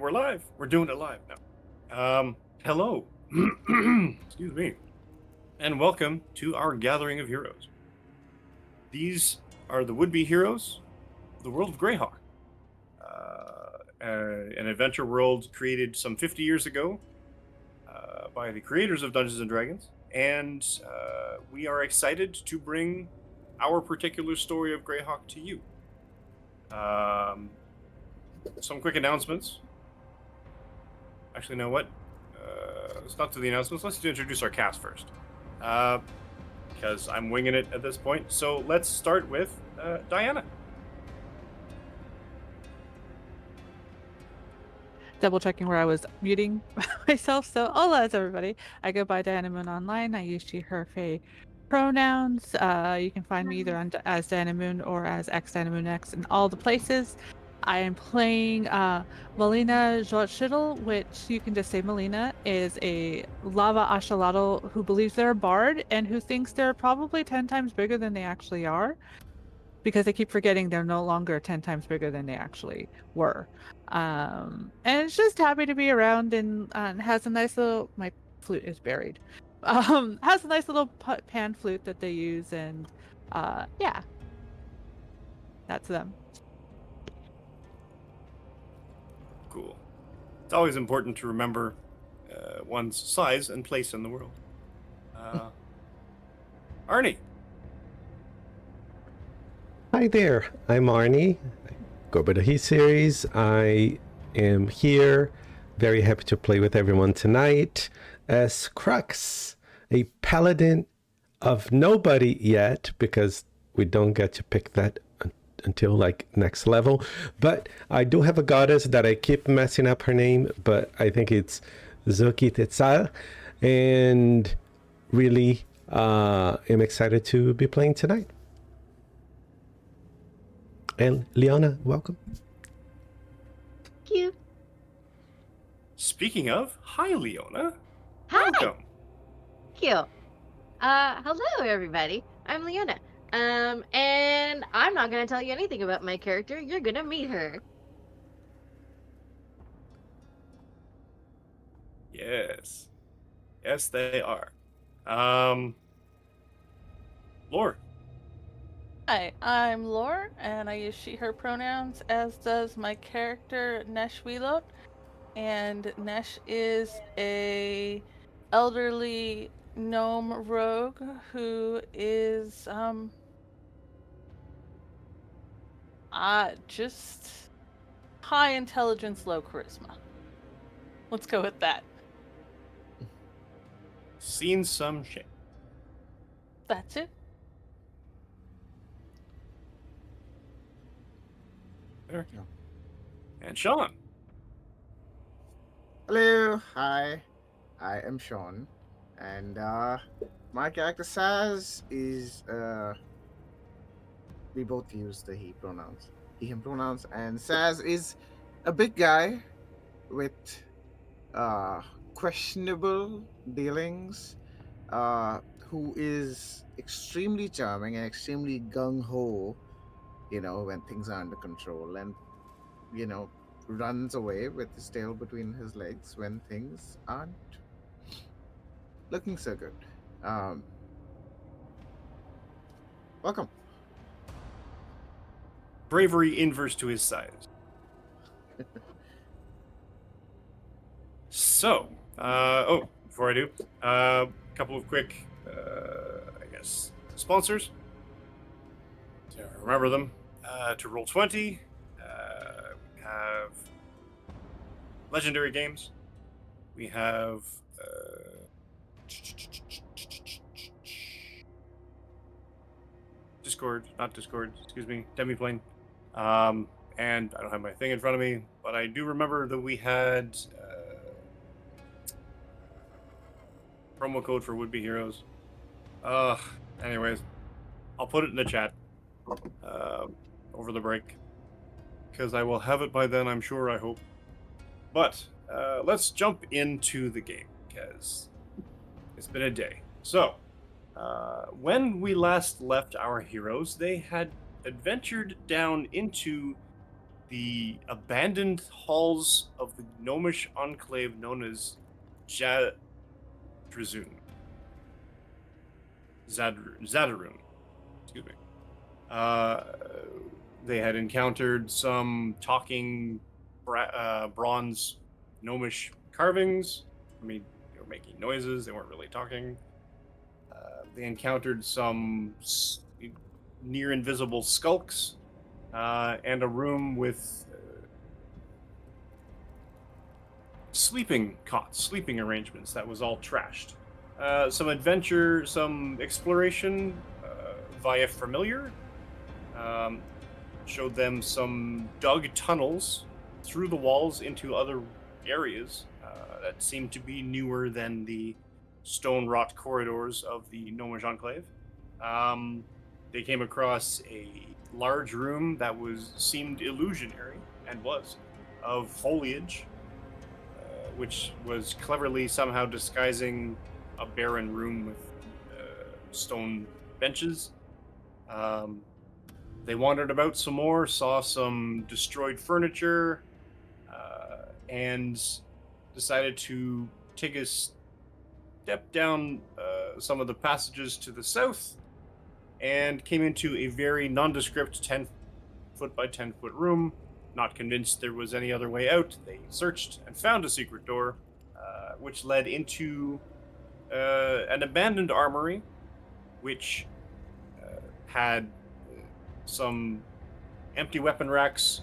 And we're live. We're doing it live now. Hello. Excuse me. And welcome to our gathering of heroes. These are the would-be heroes of the world of Greyhawk. An adventure world created some 50 years ago by the creators of Dungeons & Dragons. And we are excited to bring our particular story of Greyhawk to you. Some quick announcements. Actually, you know what? Let's not do the announcements. Let's introduce our cast first. Because I'm winging it at this point. So let's start with Diana. Double checking where I was muting myself. So, hola, everybody. I go by Diana Moon online. I use she, her, fae pronouns. You can find me either as Diana Moon or as X Diana Moon X in all the places. I am playing Melina Jotshitl, which you can just say Melina, is a lava axolotl who believes they're a bard and who thinks they're probably 10 times bigger than they actually are, because they keep forgetting they're no longer 10 times bigger than they actually were. And it's just happy to be around and has a nice little, my flute is buried. Has a nice little pan flute that they use, and yeah, that's them. Cool. It's always important to remember one's size and place in the world. Arnie. Hi there, I'm Arnie. Go by the He series. I am here, very happy to play with everyone tonight as Crux, a paladin of nobody yet, because we don't get to pick that until like next level. But I do have a goddess that I keep messing up her name, but I think it's Zuki Tetzal, and really am excited to be playing tonight. And Leona, welcome. Thank you. Speaking of, hi, Leona. Hi. Welcome. Thank you. Hello everybody. I'm Leona. And I'm not gonna tell you anything about my character. You're gonna meet her. Yes. Yes, they are. Lore. Hi, I'm Lore, and I use she, her pronouns, as does my character, Nesh Wheelot. And Nesh is a elderly gnome rogue who is, just high intelligence, low charisma. Let's go with that. Seen some shit. That's it. There. And Sean. Hello, hi, I am Sean, and my character Saz is we both use the he pronouns, he him pronouns, and Saz is a big guy with questionable dealings, who is extremely charming and extremely gung ho, when things are under control, and runs away with his tail between his legs when things aren't looking so good. Welcome. Bravery inverse to his size. So, before I do, a couple of quick, sponsors. So remember them. To Roll20, we have Legendary Games. We have Demiplane. And I don't have my thing in front of me, but I do remember that we had promo code for would-be heroes. Anyways, I'll put it in the chat over the break, because I will have it by then, I'm sure, I hope. But let's jump into the game, because it's been a day. So, when we last left our heroes, they had adventured down into the abandoned halls of the gnomish enclave known as Zadruzun. Zadarun. Excuse me. They had encountered some talking bronze gnomish carvings. I mean, they were making noises, they weren't really talking. They encountered some near invisible skulks and a room with sleeping cots, sleeping arrangements that was all trashed. Some adventure, some exploration via familiar. Showed them some dug tunnels through the walls into other areas that seemed to be newer than the stone wrought corridors of the Gnomish Enclave. They came across a large room that seemed illusionary and was of foliage, which was cleverly somehow disguising a barren room with stone benches. They wandered about some more, saw some destroyed furniture, and decided to take a step down some of the passages to the south and came into a very nondescript 10-foot by 10-foot room. Not convinced there was any other way out, they searched and found a secret door, which led into an abandoned armory, which had some empty weapon racks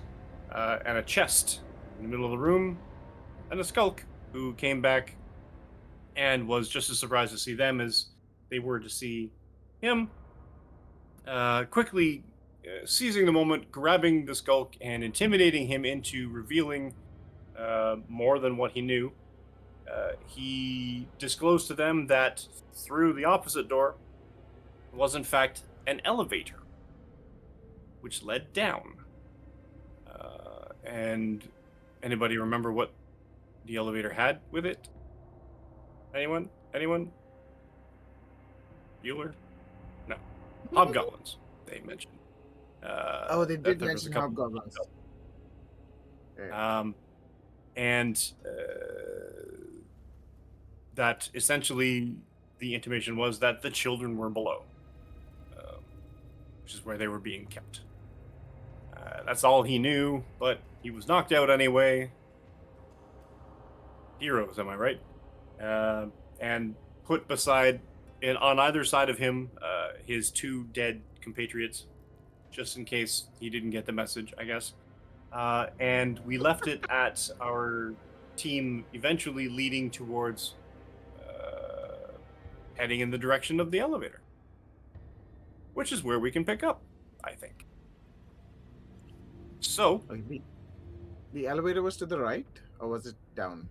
and a chest in the middle of the room, and a skulk who came back and was just as surprised to see them as they were to see him. Quickly seizing the moment, grabbing the skulk and intimidating him into revealing more than what he knew. He disclosed to them that through the opposite door was in fact an elevator which led down. And anybody remember what the elevator had with it? Anyone? Bueller? No. Hobgoblins, they mentioned. They did mention hobgoblins. And that essentially the intimation was that the children were below, which is where they were being kept. That's all he knew, but he was knocked out anyway. Heroes, am I right? And put beside, on either side of him, his two dead compatriots, just in case he didn't get the message, I guess. And we left it at our team eventually leading towards heading in the direction of the elevator, which is where we can pick up, I think. So, the elevator was to the right, or was it down?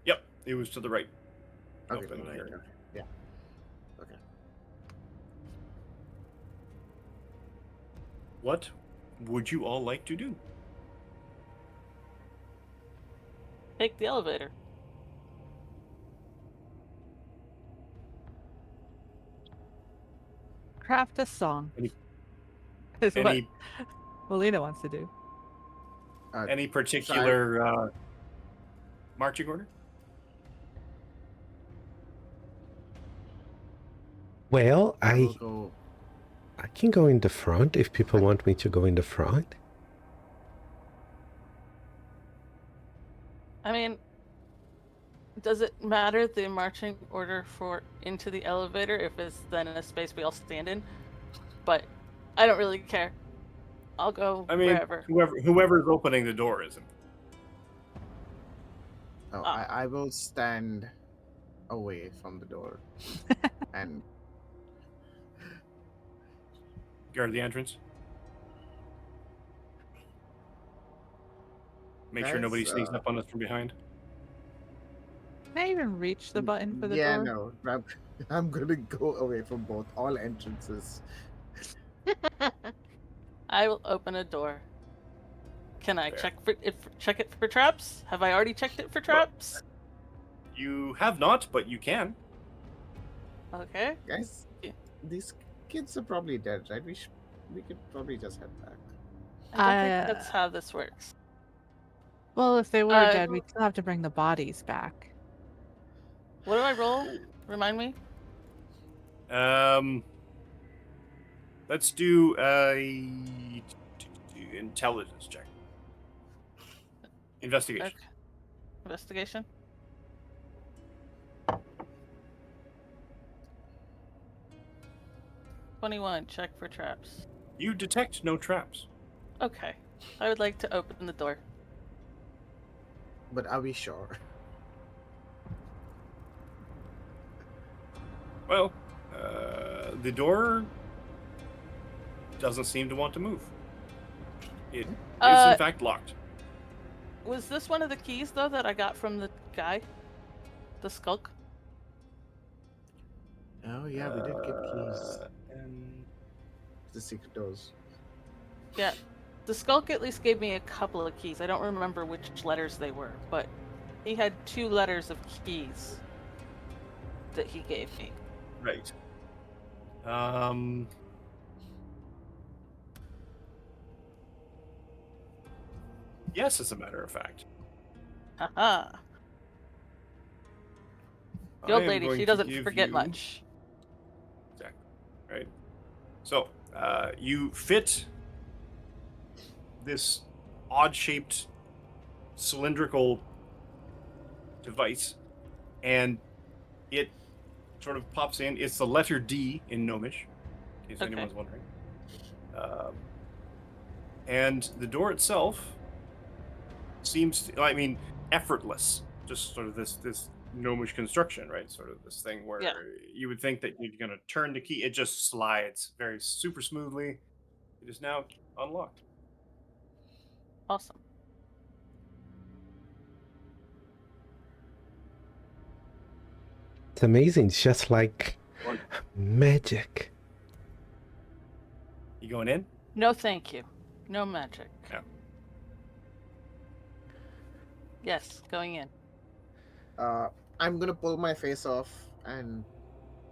Yep, it was to the right. Okay, Up in right, here. okay. Yeah. Okay. What would you all like to do? Take the elevator. Craft a song. Any- Is what Any Melina wants to do. any particular marching order? Well, I will I go. can go in the front if people want me to go in the front. I mean, does it matter the marching order for into the elevator if it's then in a space we all stand in? But I don't really care. I'll go I mean, wherever. whoever's opening the door isn't. Oh, I will stand away from the door and Guard the entrance. Make sure nobody Guys, sneaks up on us from behind. Can I even reach the button for the yeah, door? no, I'm gonna go away from all entrances. I will open a door. Can I Fair. check it for traps? Have I already checked it for traps? You have not, but you can. Okay. Guys, Yeah. these kids are probably dead, right? We could probably just head back. I don't think that's how this works. Well, if they were Uh, dead, we'd still have to bring the bodies back. What do I roll? Remind me. Let's do a intelligence check. Investigation. Okay. Investigation. $21. Check for traps. You detect no traps. Okay. I would like to open the door. But are we sure? Well, the door doesn't seem to want to move. It is in fact locked. Was this one of the keys though that I got from the guy? The skulk? Oh yeah, we did get keys. And The secret doors. Yeah. The skulk at least gave me a couple of keys. I don't remember which letters they were, but he had 2 letters of keys that he gave me. right. Yes, as a matter of fact. Haha. The I old am lady, going she to doesn't give forget you- much. Exactly. Right. So, you fit this odd-shaped cylindrical device, and it sort of pops in. It's the letter D in Gnomish, in case Okay. anyone's wondering. And the door itself seems, effortless. Just sort of this gnomish construction, right? Sort of this thing where Yeah. you would think that you're going to turn the key. It just slides very super smoothly. It is now unlocked. Awesome. It's amazing. It's just like magic. You going in? No thank you. No magic. Yeah. Yes, going in. I'm gonna pull my face off and,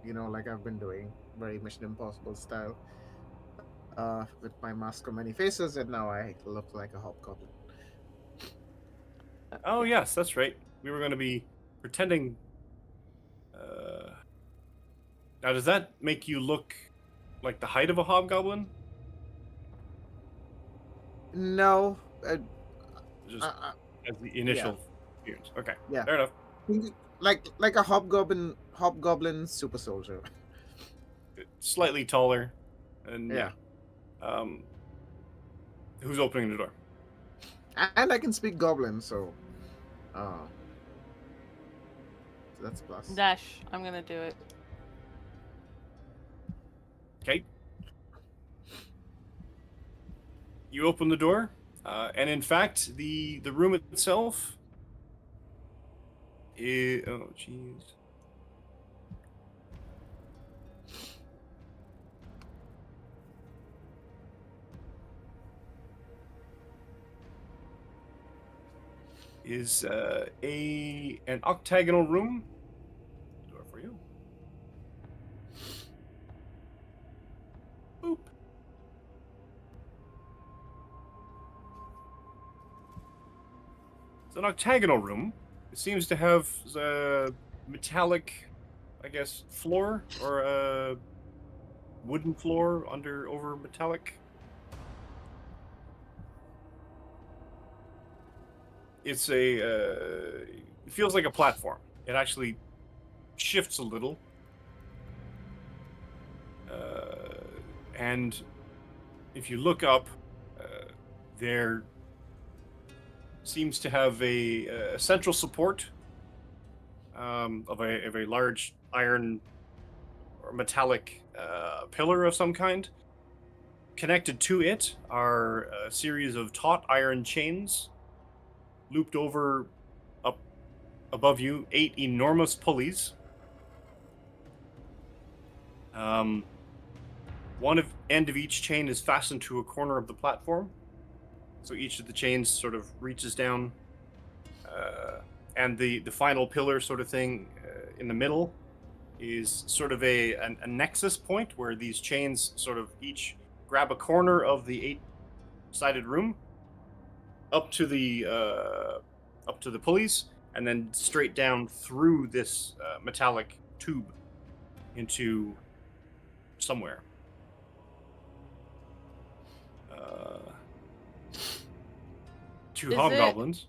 like I've been doing, very Mission Impossible style, with my mask of many faces, and now I look like a hobgoblin. Oh, yes, that's right. We were going to be pretending. Now, does that make you look like the height of a hobgoblin? No, Just uh, as the initial appearance. Okay, yeah, fair enough. like a hobgoblin super soldier. Slightly taller, and Yeah. Who's opening the door? And I can speak goblin, so that's a plus. Nash, I'm gonna do it. Okay. You open the door, and in fact, the room itself is, oh jeez. Is an octagonal room. Door for you. Boop. It's an octagonal room. It seems to have a metallic, I guess, floor or a wooden floor over metallic. It's it feels like a platform. It actually shifts a little. And if you look up, there seems to have a central support of a large iron or metallic pillar of some kind. Connected to it are a series of taut iron chains looped over up above you, 8 enormous pulleys. One end of each chain is fastened to a corner of the platform. So each of the chains sort of reaches down. And the final pillar sort of thing in the middle is sort of a nexus point where these chains sort of each grab a corner of the 8 sided room up to the pulleys, and then straight down through this metallic tube into somewhere. Two Is hobgoblins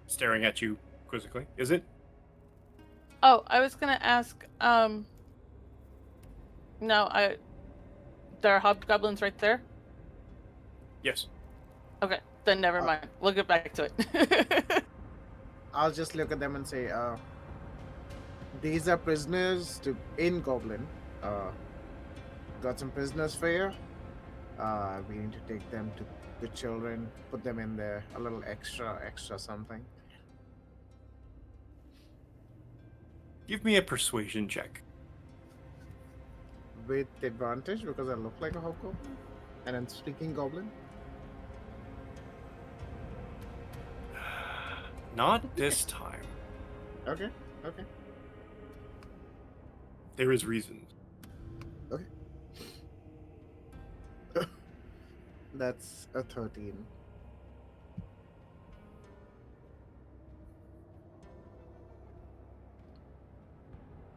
staring at you quizzically. Is it? Oh, I was gonna ask. No, there are hobgoblins right there. Yes. Okay, then never mind. We'll get back to it. I'll just look at them and say, these are prisoners in Goblin. Got some prisoners for you. We need to take them to the children, put them in there, a little extra something. Give me a persuasion check. With advantage because I look like a hobgoblin and I'm speaking Goblin. Not this time. Okay. There is reason. Okay. That's a 13.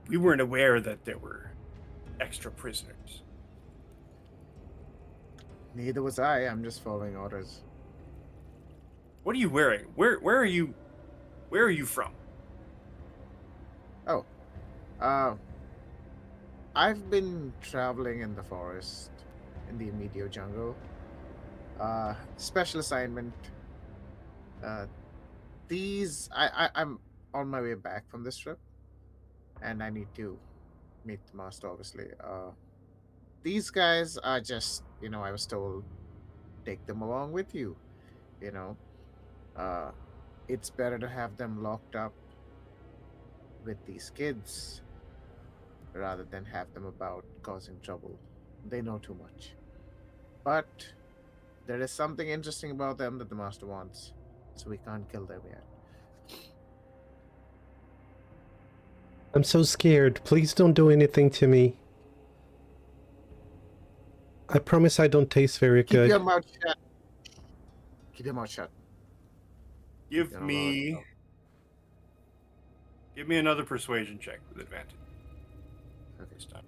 We weren't aware that there were extra prisoners. Neither was I. I'm just following orders. What are you wearing? Where are you? Where are you from? Oh. I've been traveling in the forest, in the immediate jungle. Special assignment. I'm on my way back from this trip, and I need to meet the master, obviously. These guys are just, I was told, take them along with you, you know. It's better to have them locked up with these kids rather than have them about causing trouble. They know too much. But there is something interesting about them that the master wants, so we can't kill them yet. I'm so scared. Please don't do anything to me. I promise I don't taste very Keep good. your mouth shut. Keep your mouth shut. Give You're not me allowed another persuasion check with advantage. Okay. This time.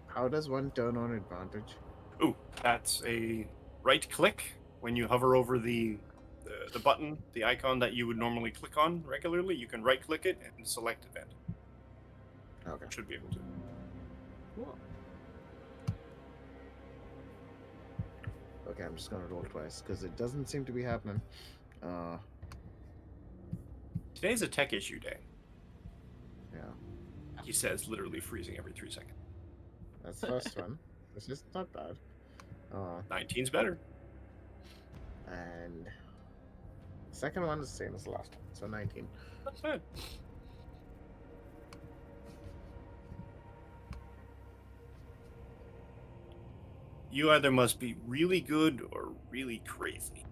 How does one turn on advantage? Ooh, that's a right click when you hover over the button, the icon that you would normally click on regularly. You can right click it and select advantage. Okay. Should be able to. Cool. Okay, I'm just gonna roll twice because it doesn't seem to be happening. Today's a tech issue day. Yeah, He says, literally freezing every 3 seconds. that's the first one. It's just not bad. 19's better. And the second one is the same as the last one, so 19. That's bad. You either must be really good or really crazy.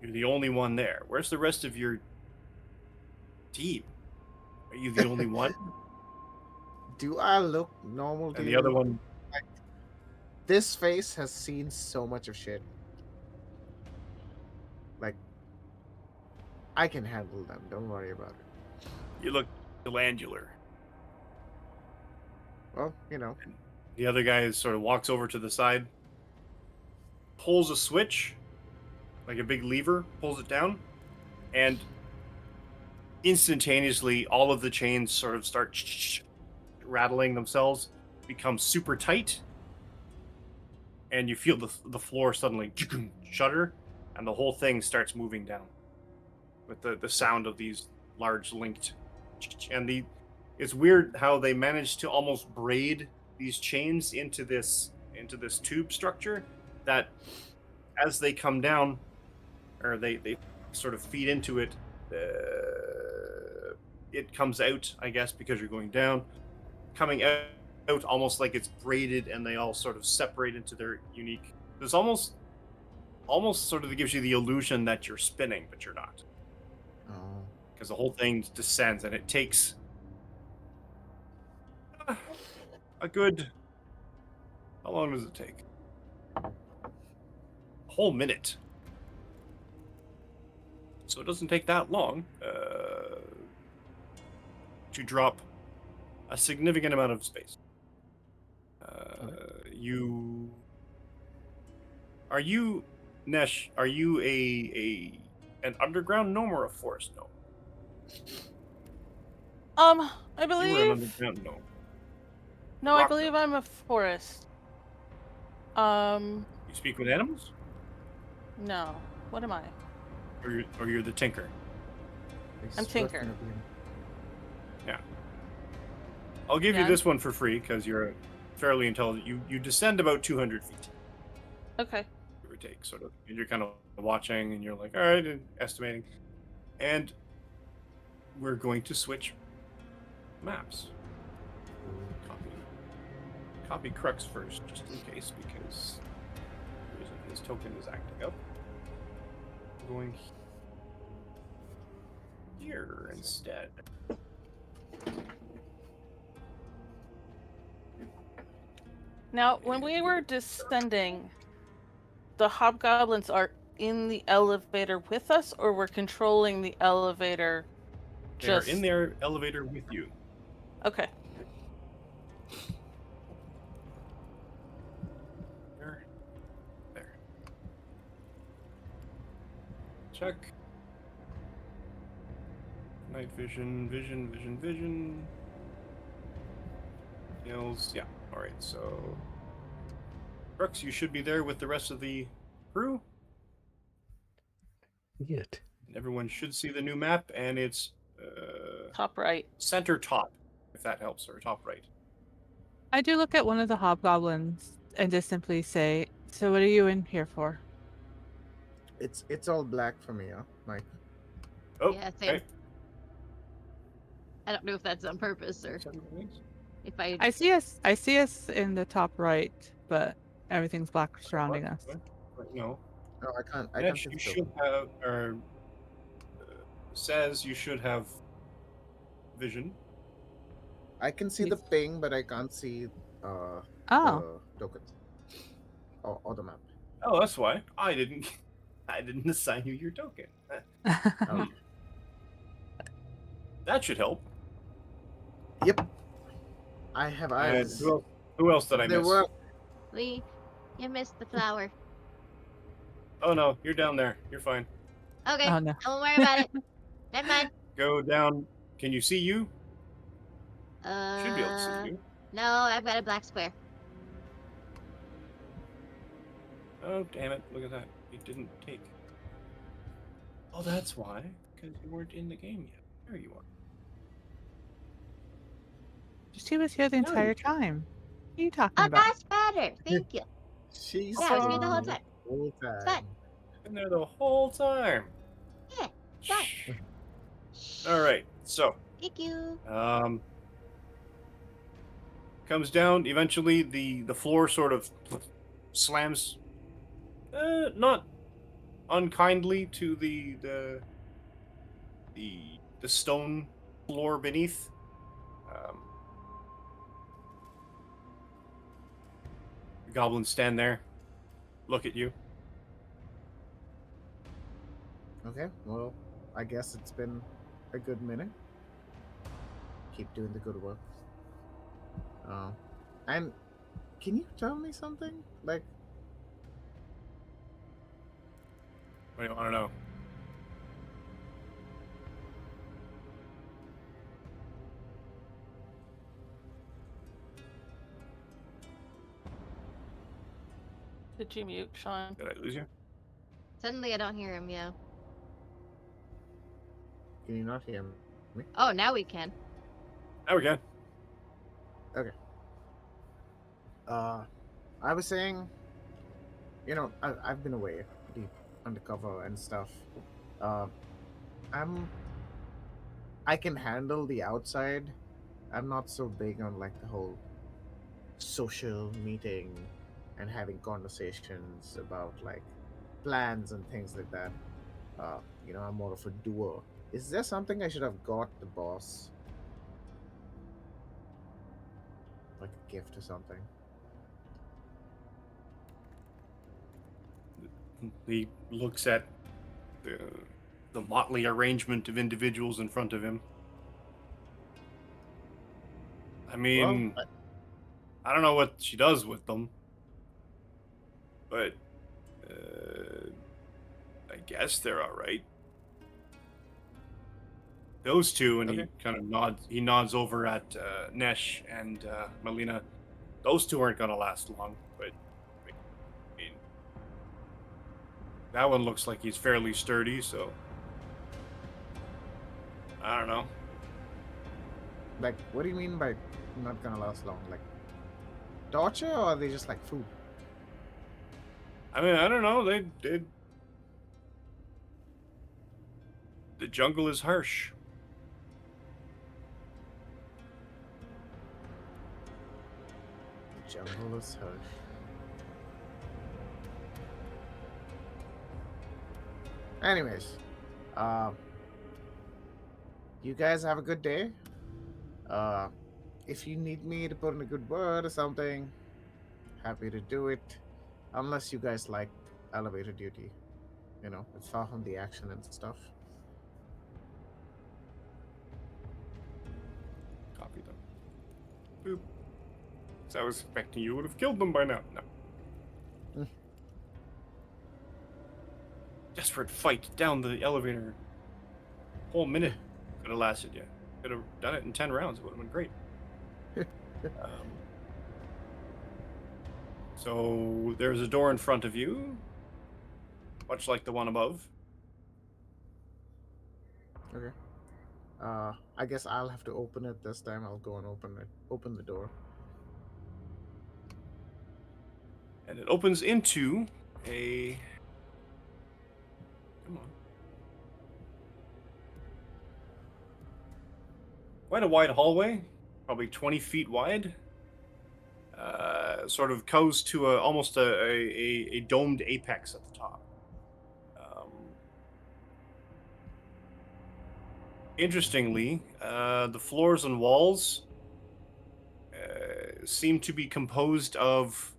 You're the only one there. Where's the rest of your team? Are you the only one? Do I look normal to And the you? other one, This face has seen so much of shit. Like, I can handle them. Don't worry about it. you look glandular. Well, The other guy sort of walks over to the side, pulls a switch, like a big lever, pulls it down, and instantaneously all of the chains sort of start rattling themselves, become super tight, and you feel the floor suddenly shudder, and the whole thing starts moving down with the sound of these large linked, and it's weird how they managed to almost braid these chains into this tube structure that as they come down, or they sort of feed into it, it comes out, I guess, because you're going down, coming out almost like it's braided, and they all sort of separate into their unique. There's almost sort of gives you the illusion that you're spinning, but you're not. Oh. because the whole thing descends, and it takes a good. How long does it take? A whole minute. So it doesn't take that long to drop a significant amount of space. You are you Nesh? Are you an underground gnome or a forest gnome? I You were an believe. underground gnome. A No, I rock believe gnome. I'm a forest. You speak with animals, No. What am I? or you're the tinker. I'm Tinker. Yeah. I'll give you Yeah. this one for free because you're fairly intelligent. You descend about 200 feet, Okay. give or take, sort of. And you're kind of watching, and you're like, all right, and estimating. And we're going to switch maps. Copy Crux first, just in case, because his token is acting up. I'm going here instead. Now, when we were descending, the hobgoblins are in the elevator with us, or we're controlling the elevator? They are in their elevator with you. Okay. There. Check. Night vision. Nails. Yeah. All right. So, Brooks, you should be there with the rest of the crew. Yet. And everyone should see the new map, and it's Top right. center top, if that helps, or top right. I do look at one of the hobgoblins and just simply say, "So what are you in here for?" It's all black for me, huh, Mike? Oh, Yeah, same. okay. I don't know if that's on purpose or if I. I see us in the top right, but everything's black surrounding us. What? No. No, I can't Next, see you the should token. have, or says you should have vision. I can see the Yes. ping, but I can't see Oh, the tokens or the map. Oh, that's why I didn't. I didn't assign you your token. Okay. That should help. Yep. I have And eyes. who else did I They miss? were. Lee, you missed the flower. Oh no, you're down there. You're fine. Okay, oh no. don't worry about it. Never mind. Go down. Can you see you? Should be able to see you. No, I've got a black square. Oh damn it! Look at that. It didn't take. Oh, that's why. Because you weren't in the game yet. There you are. She was here the No, entire time. What are you talking Oh, about? that's better. Thank you. She's Yeah, I was here the whole the time. whole It's fine. time. been there the whole time. Yeah, fine. Shh. All right. So, Thank you. comes down. Eventually, the floor sort of slams, not unkindly to the stone floor beneath. The goblins stand there, look at you. Okay, well, I guess it's been a good minute. Keep doing the good work. And can you tell me something? Like, What do you want to know? Did you mute, Sean? Did I lose you? Suddenly I don't hear him, yeah. can you not hear me? Oh, now we can. There we go. Okay. I was saying, I've been away, deep undercover and stuff. Uh, I can handle the outside. I'm not so big on like the whole social meeting and having conversations about like plans and things like that. I'm more of a doer. Is there something I should have got the boss? Like a gift or something? He looks at the motley arrangement of individuals in front of him. I mean, Well, I don't know what she does with them, but I guess they're all right. Those two, and Okay. he kind of nods. He nods over at Nesh and Melina. Those two aren't gonna last long, but I mean, that one looks like he's fairly sturdy. So I don't know. like, what do you mean by not gonna last long? Like, torture, or are they just like food? I mean, I don't know. They the jungle is harsh. The jungle is harsh. Anyways, you guys have a good day. Uh, if you need me to put in a good word or something, happy to do it. Unless you guys like elevator duty, it's far from the action and stuff. Copy them. Boop. So I was expecting you would have killed them by now. No. Hmm. Desperate fight down the elevator. Whole minute could have lasted you. Could have done it in 10 rounds. It would have been great. So there's a door in front of you, much like the one above. Okay. I guess I'll have to open it this time. I'll go and open the door. And it opens into a... Come on. Quite a wide hallway, probably 20 feet wide. Sort of goes to almost a domed apex at the top. Interestingly, the floors and walls seem to be composed of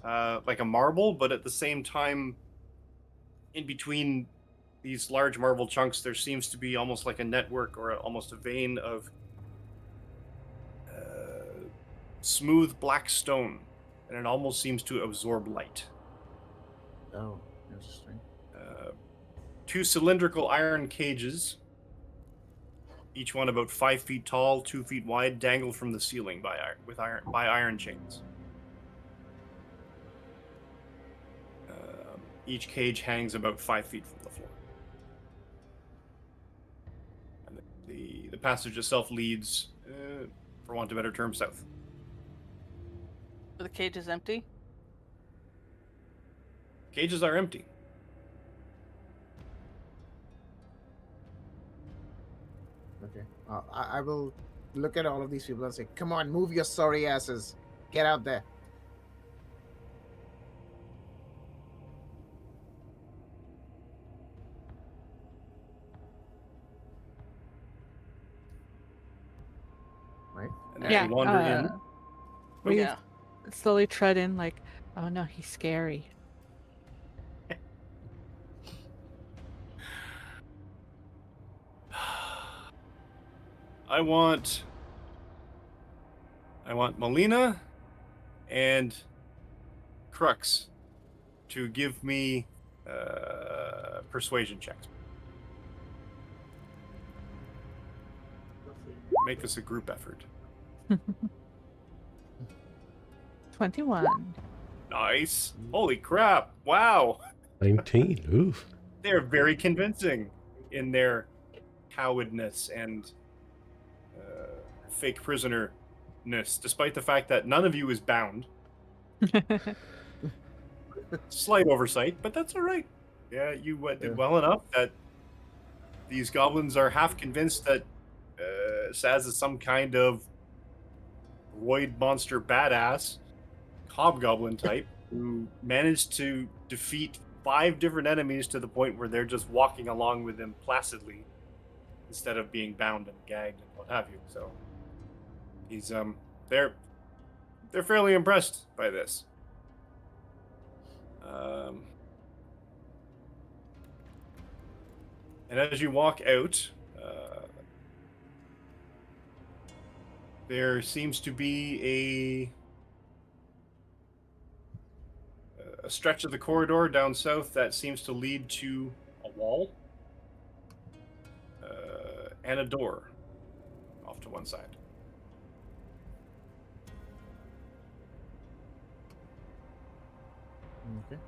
like a marble, but at the same time, in between these large marble chunks, there seems to be almost like a network or almost a vein of smooth black stone, and it almost seems to absorb light. Oh, interesting. Two cylindrical iron cages, each one about 5 feet tall, 2 feet wide, dangle from the ceiling by iron chains. Each cage hangs about 5 feet from the floor. And the passage itself leads, for want of a better term, south. The cage is empty. Cages are empty. Okay. I will look at all of these people and say, "Come on, move your sorry asses. Get out there." Right? And as Yeah, you wander in, We Yeah. slowly tread in, like, oh no, he's scary. I want Melina and Crux to give me persuasion checks. Make this a group effort. 21. Nice. Holy crap. Wow. 19. Oof. They're very convincing in their cowardness and fake prisonerness, despite the fact that none of you is bound. Slight oversight, but that's all right. Yeah, you did well enough that these goblins are half convinced that Saz is some kind of roid monster badass hobgoblin type who managed to defeat 5 different enemies to the point where they're just walking along with him placidly. instead of being bound and gagged and what have you. So he's they're fairly impressed by this. And as you walk out, there seems to be a stretch of the corridor down south that seems to lead to a wall and a door off to one side. Okay.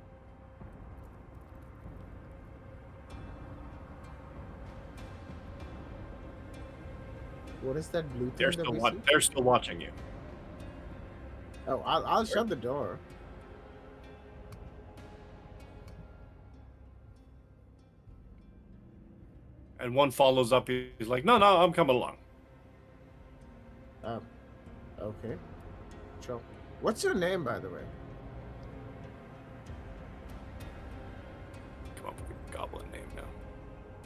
What is that blue thing They're that still we see? they're still watching you. Oh, I'll shut the door. And one follows up. He's like, "No, no, I'm coming along." Okay. Sure. What's your name, by the way? Come up with a goblin name now.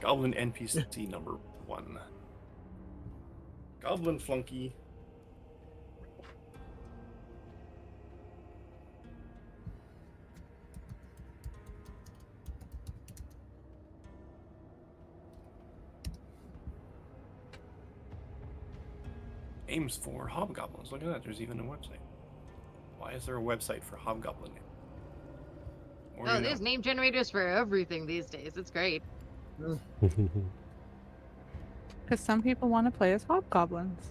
Goblin NPC number 1. Goblin Flunky. Names for hobgoblins. Look at that. There's even a website. Why is there a website for hobgoblin name? More Oh, you know. there's name generators for everything these days. It's great. Because some people want to play as hobgoblins.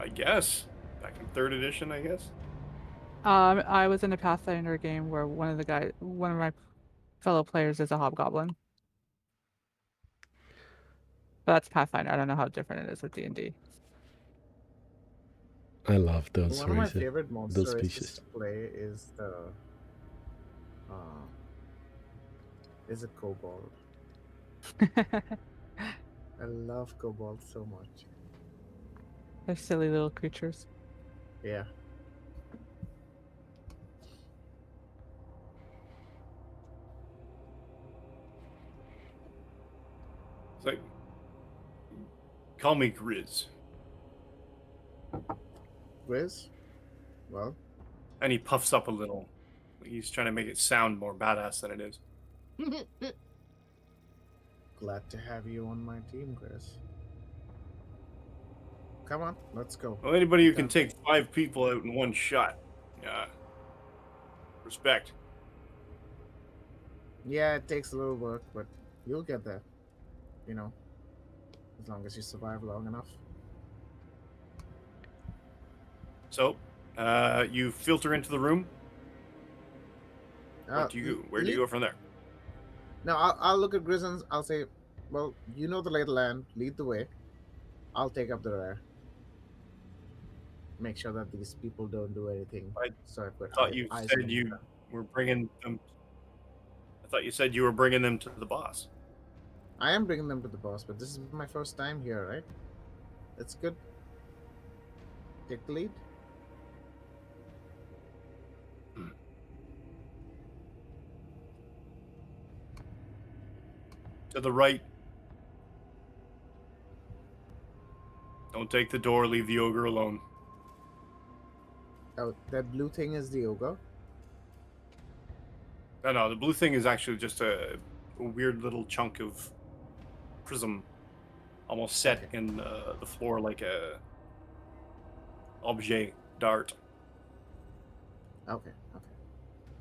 I guess. Back in 3rd edition, I guess. I was in a Pathfinder game where one of my fellow players is a hobgoblin. But that's Pathfinder. I don't know how different it is with D&D. I love those One of my races, favorite those monster races species. to play is the is a kobold. I love kobolds so much. They're silly little creatures. Yeah. It's like, call me Grizz. Grizz? Well, And he puffs up a little. He's trying to make it sound more badass than it is. glad to have you on my team, Grizz. Come on, let's go. Well, anybody who can Done. take 5 people out in one shot. Respect. Yeah, it takes a little work, but you'll get there. You know, as long as you survive long enough. So, you filter into the room. Uh, Where do you go from there? No, I'll look at Grizz and I'll say, well, you know the lay of the land, lead the way. I'll take up the rear. Make sure that these people don't do anything. I So I've got thought you eyes said on you them. were bringing them. I thought you said you were bringing them to the boss. I am bringing them to the boss, but this is my first time here, right? That's good. Take the lead. To the right. Don't take the door. Leave the ogre alone. Oh, that blue thing is the ogre. No, the blue thing is actually just a weird little chunk of prism, almost set in the floor like a objet dart. Okay.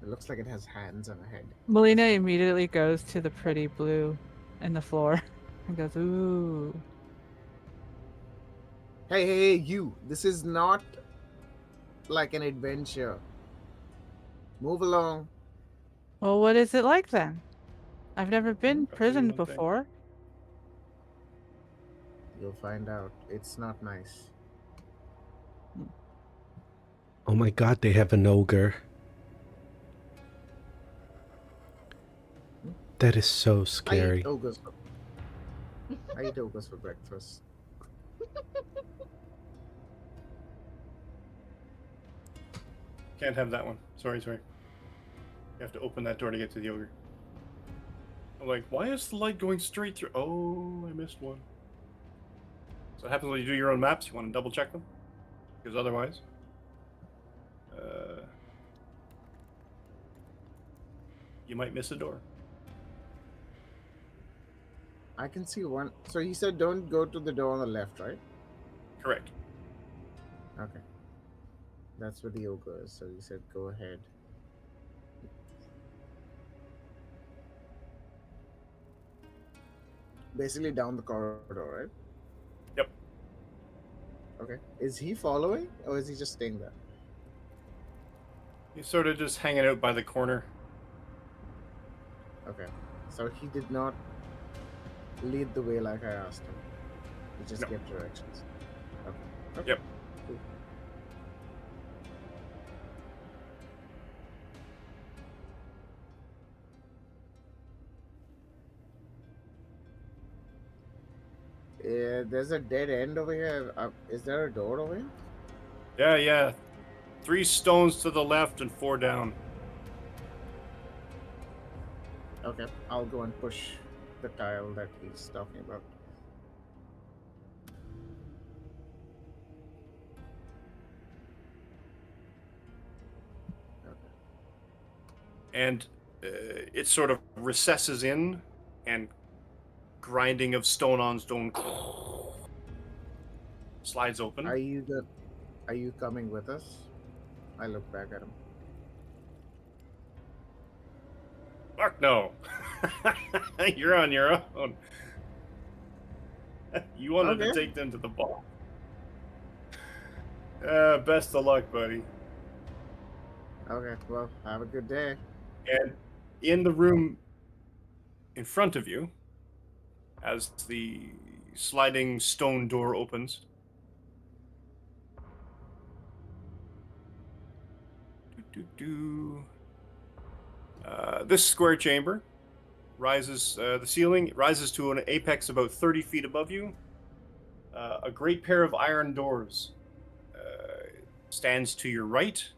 It looks like it has hands and a head. Melina immediately goes to the pretty blue in the floor and goes, ooh. Hey, you! This is not like an adventure. Move along. Well, what is it like then? I've never been I'll tell you prisoned one thing. before. You'll find out. It's not nice. Oh my god, they have an ogre. That is so I scary. eat ogres. I eat ogres for breakfast. Can't have that one. Sorry. You have to open that door to get to the ogre. I'm like, why is the light going straight through? Oh, I missed one. So it happens when you do your own maps. You want to double check them, because otherwise, you might miss a door. I can see one. So he said, "Don't go to the door on the left," right? Correct. Okay, that's where the ogre is. So he said, "Go ahead." Basically down the corridor, right? Yep. Okay. Is he following, or is he just staying there? He's sort of just hanging out by the corner. Okay. So he did not lead the way like I asked him. He just No. gave directions. Okay. Okay. Yep. Cool. There's a dead end over here. Is there a door over here? Yeah. 3 stones to the left and 4 down. Okay. I'll go and push the tile that he's talking about. Okay. And it sort of recesses in, and grinding of stone on stone slides open. Are you coming with us? I look back at him. Fuck no. You're on your own. You wanted to Okay. take them to the ball. Best of luck, buddy. Okay. Well, have a good day. And in the room in front of you, as the sliding stone door opens, this square chamber rises, the ceiling rises to an apex about 30 feet above you. A great pair of iron doors stands to your right,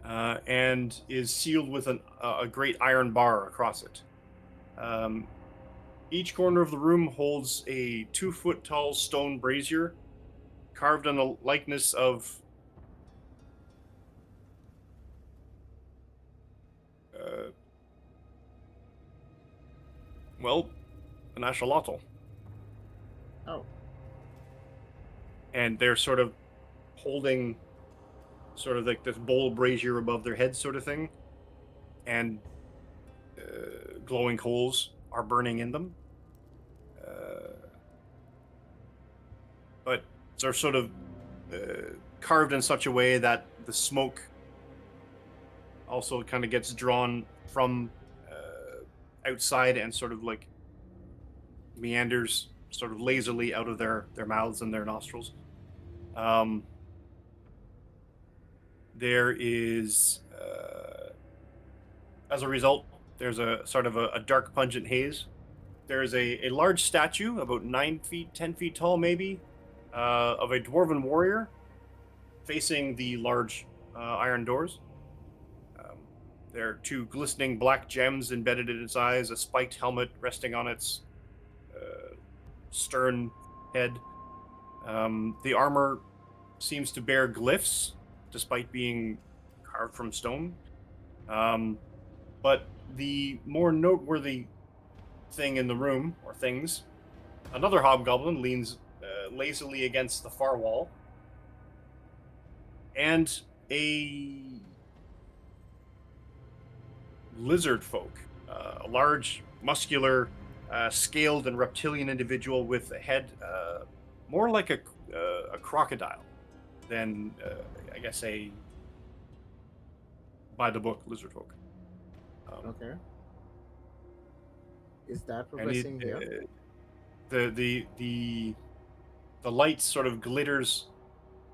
and is sealed with a great iron bar across it. Each corner of the room holds a 2-foot tall stone brazier carved on the likeness of uh, well, an axolotl. Oh. And they're sort of holding sort of like this bowl brazier above their heads sort of thing, and glowing coals are burning in them, but they're sort of carved in such a way that the smoke also kind of gets drawn from outside and sort of like meanders sort of lazily out of their mouths and their nostrils. There is, as a result, there's a sort of a dark, pungent haze. There's a large statue, about 9 feet, 10 feet tall, maybe, of a dwarven warrior facing the large iron doors. There are 2 glistening black gems embedded in its eyes, a spiked helmet resting on its stern head. The armor seems to bear glyphs, despite being carved from stone. But the more noteworthy thing in the room, or things, another hobgoblin leans lazily against the far wall, and a lizard folk, a large, muscular, scaled and reptilian individual with a head more like a crocodile than, I guess, a by the book lizard folk. Okay. Is that what And we're seeing here? the light sort of glitters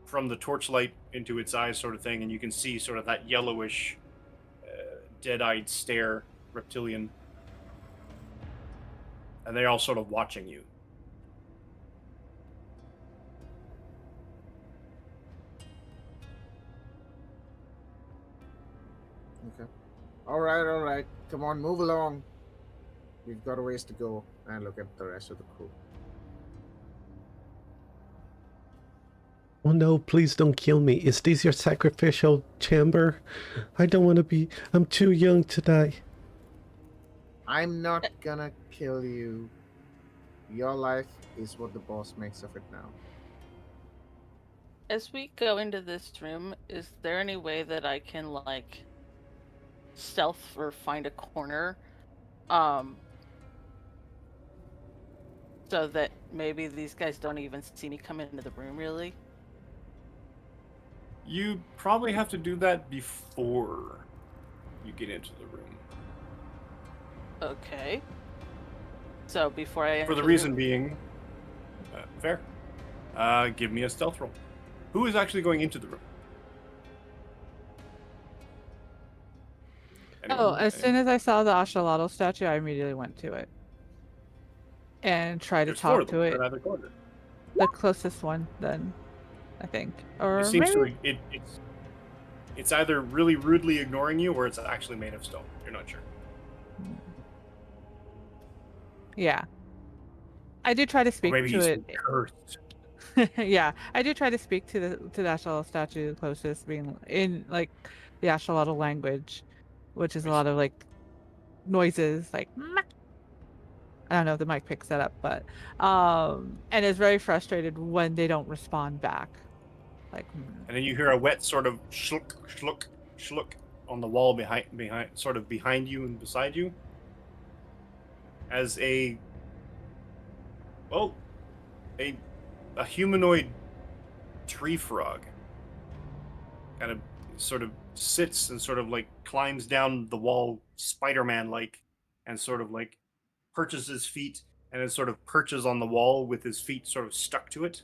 from the torchlight into its eyes, sort of thing, and you can see sort of that yellowish, dead-eyed stare, reptilian, and they're all sort of watching you. Okay. All right. Come on, move along. We've got a ways to go. And look at the rest of the crew. Oh no, please don't kill me. Is this your sacrificial chamber? I don't want to be. I'm too young to die. I'm not gonna kill you. Your life is what the boss makes of it now. As we go into this room, is there any way that I can like stealth or find a corner? So that maybe these guys don't even see me come into the room really? You probably have to do that before you get into the room. Okay. So before I For enter the the reason room, being, fair. Give me a stealth roll. Who is actually going into the room? Oh, as soon as I saw the Axolotl statue, I immediately went to it and tried to There's four talk of them to it. in either corner. The closest one, then, I think. It Or seems maybe... to it's either really rudely ignoring you or it's actually made of stone. You're not sure. Yeah. I do try to Or speak maybe to he's it. cursed. Yeah, I do try to speak to the axolotl statue closest, being in like the axolotl language, which is a lot of like noises, like "Mak." I don't know if the mic picks that up, but and is very frustrated when they don't respond back. Like, And then you hear a wet sort of shlook, shlook, shlook on the wall behind you and beside you. As a humanoid tree frog kind of sort of sits and sort of like climbs down the wall Spider-Man like and sort of like perches his feet and then sort of perches on the wall with his feet sort of stuck to it.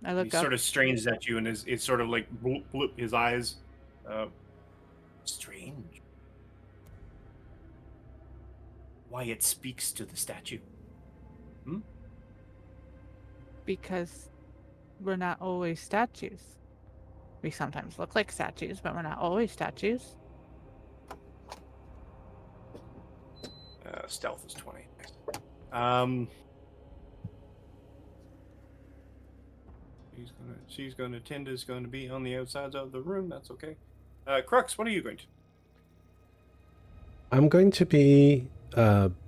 I He look up. sort of strains at you and it's sort of like bloop, bloop, his eyes. Strange. Why it speaks to the statue. Because we're not always statues. We sometimes look like statues, but we're not always statues. Stealth is 20. Tinda's going to be on the outsides of the room. That's okay. Crux, what are you going to? I'm going to be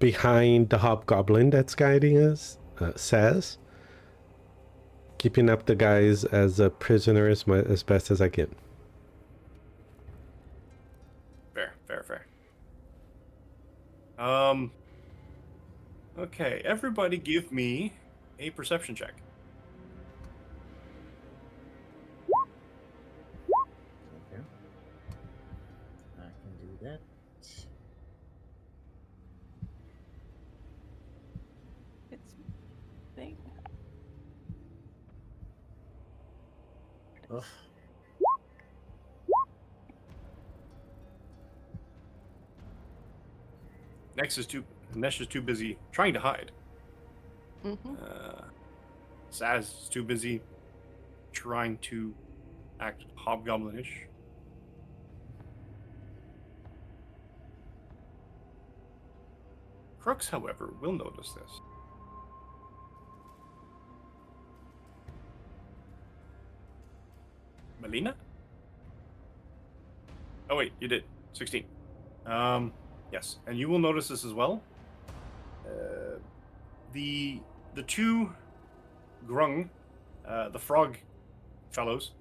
behind the hobgoblin that's guiding us, says. Keeping up the guys as a prisoner as best as I can. Fair. Okay, everybody give me a perception check. Okay. I can do that. it's thing. Ugh. Nesh is too busy trying to hide. Mm-hmm. Saz is too busy trying to act hobgoblinish. Crux, however, will notice this. Melina? Oh wait, you did. 16. Yes, and you will notice this as well. The two grung, the frog fellows,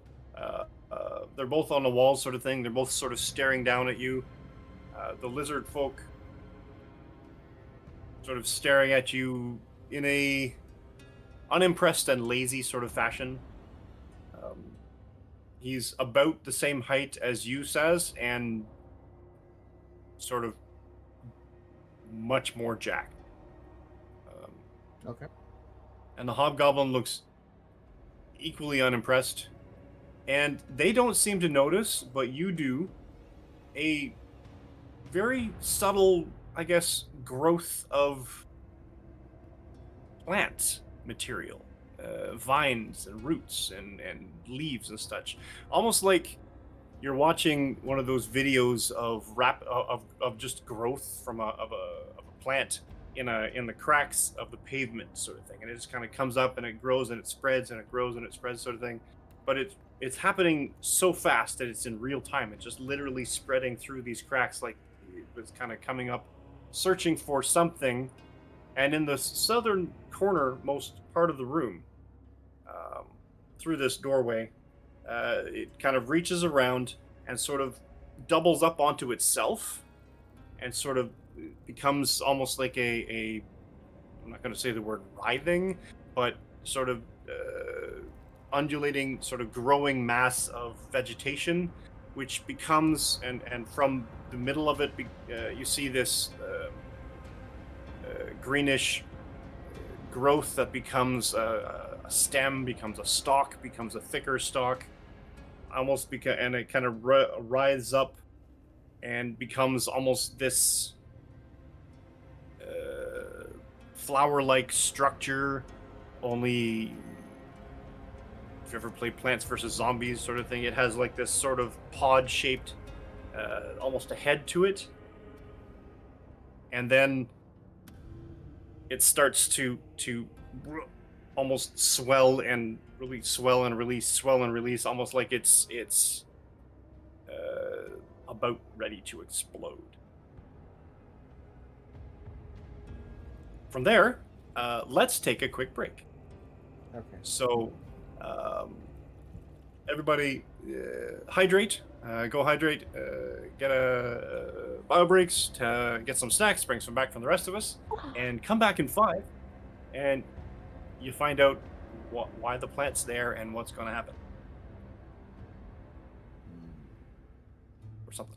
they're both on the wall sort of thing. They're both sort of staring down at you. The lizard folk sort of staring at you in a unimpressed and lazy sort of fashion. He's about the same height as you, Saz, and sort of much more jacked. Okay. And the hobgoblin looks equally unimpressed. And they don't seem to notice, but you do, a very subtle, I guess, growth of plant material. Vines and roots and leaves and such. Almost like you're watching one of those videos of just growth from a plant in the cracks of the pavement sort of thing, and it just kind of comes up and it grows and it spreads and it grows and it spreads sort of thing. But it's happening so fast that it's in real time. It's just literally spreading through these cracks like it's kind of coming up, searching for something. And in the southern corner most part of the room, um, through this doorway, it kind of reaches around and sort of doubles up onto itself and sort of becomes almost like a I'm not going to say the word writhing, but sort of undulating, sort of growing mass of vegetation, which becomes and from the middle of it, you see this greenish growth that becomes a stem, becomes a stalk, becomes a thicker stalk, and it kind of rises up and becomes almost this flower-like structure. Only if you ever played Plants vs Zombies sort of thing, it has like this sort of pod-shaped, almost a head to it, and then it starts to almost swell and release, swell and release, swell and release, almost like it's about ready to explode. From there, let's take a quick break. Okay. So, everybody, hydrate. Go hydrate. Get a bio breaks to get some snacks. Bring some back from the rest of us, and come back in 5. And you find out why the plant's there and what's going to happen, or something.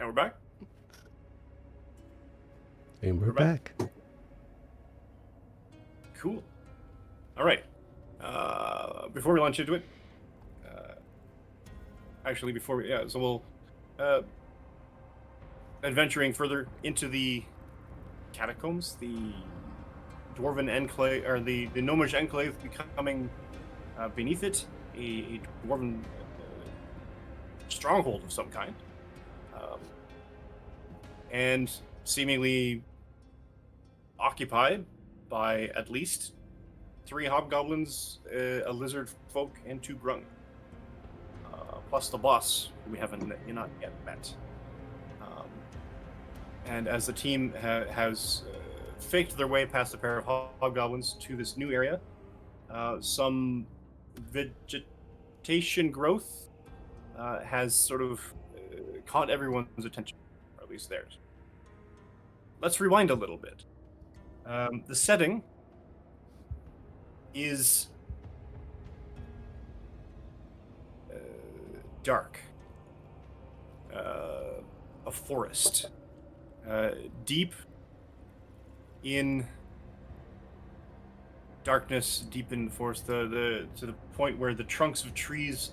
And we're back. And we're We're back. back. Cool. All right. Before we launch into it, actually, before we, so we'll adventuring further into the catacombs, the dwarven enclave, or the gnomish enclave becoming beneath it a dwarven stronghold of some kind, and seemingly occupied by at least 3 hobgoblins, a lizard folk, and 2 grung, plus the boss, who we haven't not yet met. And as the team has faked their way past a pair of hobgoblins to this new area, some vegetation growth has sort of caught everyone's attention, or at least theirs. Let's rewind a little bit. The setting is dark, a forest, deep in darkness, deep in the forest, to the point where the trunks of trees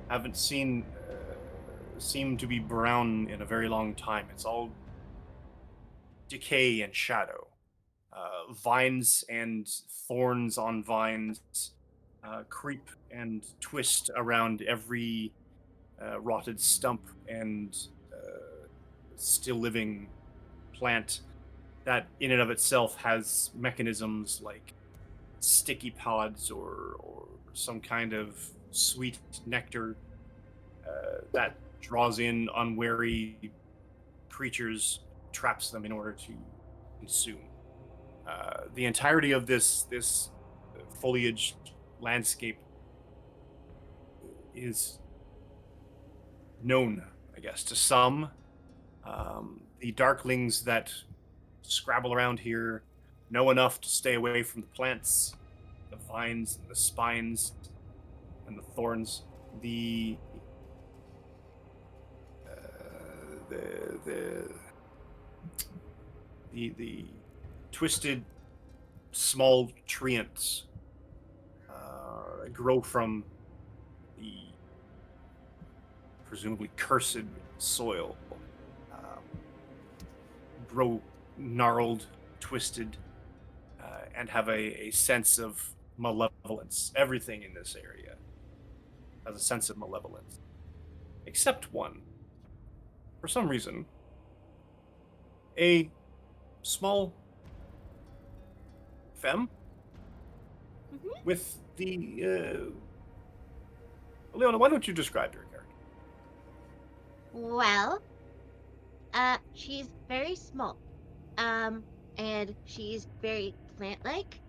haven't seem to be brown in a very long time. It's all decay and shadow. Vines and thorns on vines creep and twist around every rotted stump and still living plant that in and of itself has mechanisms like sticky pods or some kind of sweet nectar that draws in unwary creatures, traps them in order to consume. The entirety of this foliage landscape is known, I guess, to some. The darklings that scrabble around here know enough to stay away from the plants, the vines, and the spines, and the thorns. The twisted small treants grow from the presumably cursed soil, grow gnarled, twisted, and have a sense of malevolence. Everything in this area has a sense of malevolence, except one. For some reason, a small femme with the Leona, why don't you describe your character? Well, she's very small. And she's very plant-like,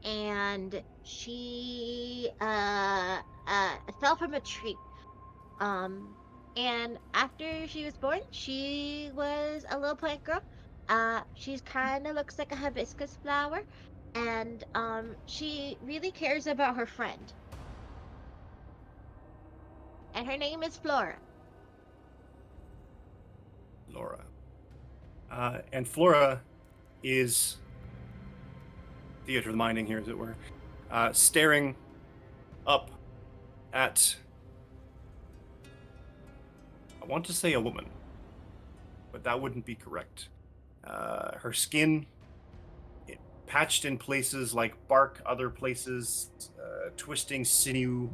and she fell from a tree. Um, and after she was born, she was a little plant girl. She's kind of looks like a hibiscus flower, and she really cares about her friend. And her name is Flora. Laura. And Flora is theater of the minding here, as it were, staring up at, I want to say a woman, but that wouldn't be correct. Her skin, patched in places like bark, other places, twisting sinew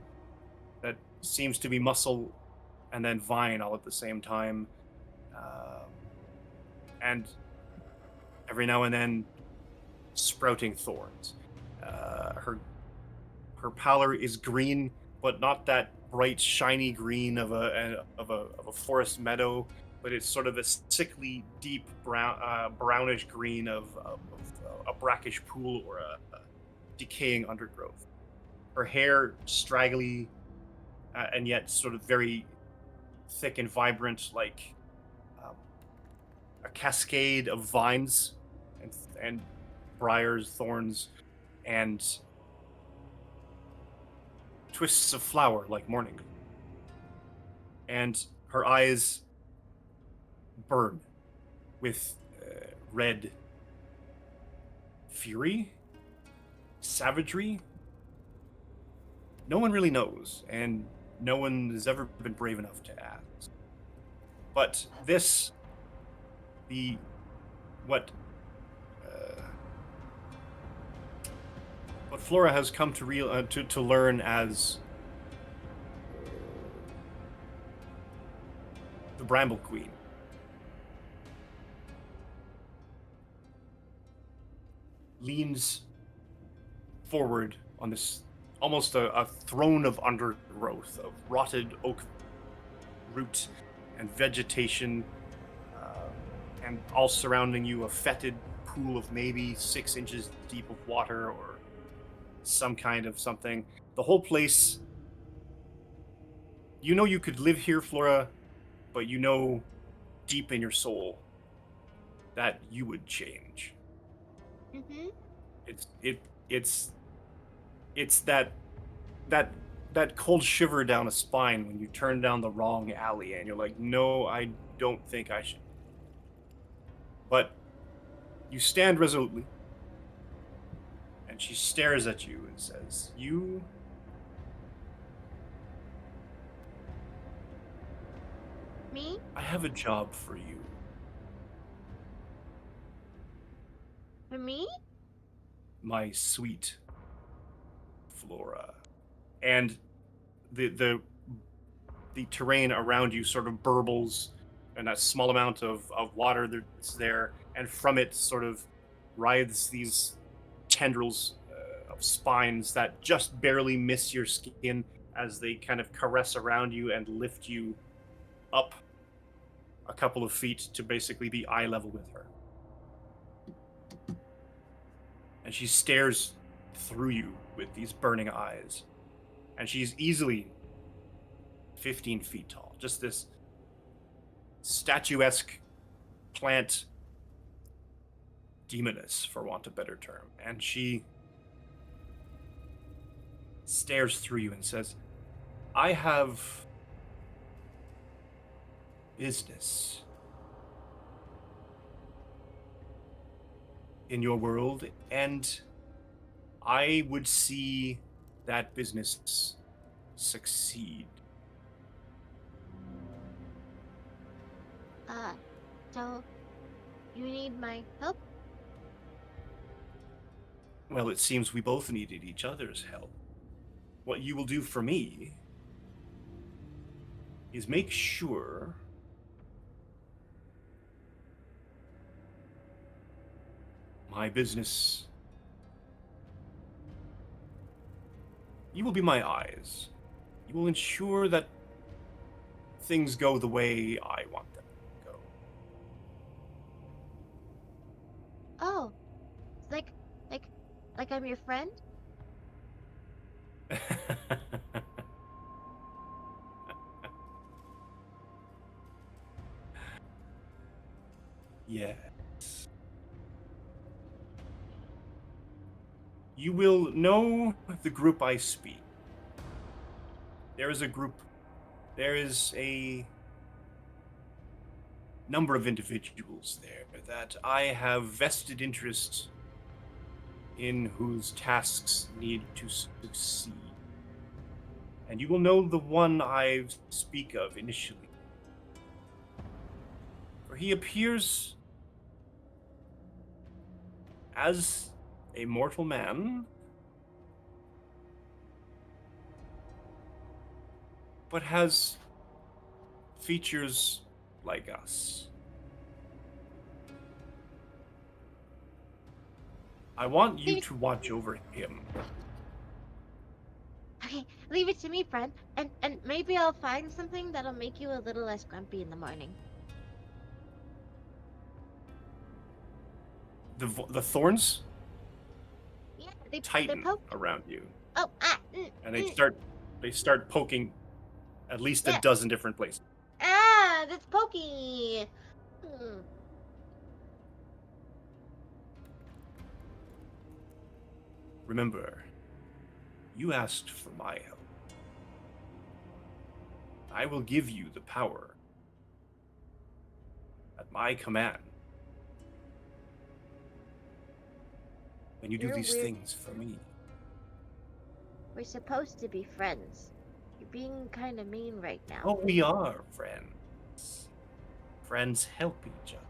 that seems to be muscle and then vine all at the same time. And every now and then, sprouting thorns. Her pallor is green, but not that bright, shiny green of a forest meadow, but it's sort of a sickly, deep brownish green of a brackish pool or a decaying undergrowth. Her hair straggly, and yet sort of very thick and vibrant, like a cascade of vines and briars, thorns, and twists of flower like morning. And her eyes burn with red fury, savagery. No one really knows, and no one has ever been brave enough to ask. But this, the what what Flora has come to learn as the Bramble Queen. Leans forward on this almost a throne of undergrowth, of rotted oak root and vegetation, and all surrounding you a fetid pool of maybe 6 inches deep of water or some kind of something. The whole place, you know you could live here, Flora, but you know deep in your soul that you would change. Mm-hmm. It's that cold shiver down a spine when you turn down the wrong alley and you're like, no, I don't think I should. But you stand resolutely, and she stares at you and says, Me? I have a job for you. For me? My sweet Flora. And the terrain around you sort of burbles, and a small amount of water that's there, and from it sort of writhes these tendrils of spines that just barely miss your skin as they kind of caress around you and lift you up a couple of feet to basically be eye level with her. And she stares through you with these burning eyes. And she's easily 15 feet tall. Just this statuesque plant demoness, for want of a better term. And she stares through you and says, I have business in your world, and I would see that business succeed. So you need my help? Well, it seems we both needed each other's help. What you will do for me is make sure my business... You will be my eyes. You will ensure that things go the way I want them to go. Oh, like I'm your friend? Yes. You will know the group I speak. There is a number of individuals there that I have vested interest in, whose tasks need to succeed. And you will know the one I speak of initially. For he appears as a mortal man, but has features like us. I want you to watch over him. Okay, leave it to me, friend. And maybe I'll find something that'll make you a little less grumpy in the morning. The thorns Yeah, they're tighten poked. around you, Oh, and they start poking at least a yeah. dozen different places. Ah, that's pokey. Remember, you asked for my help. I will give you the power my command. When you do You're these weird. things for me. We're supposed to be friends. You're being kind of mean right now. Oh, we are friends. Friends help each other.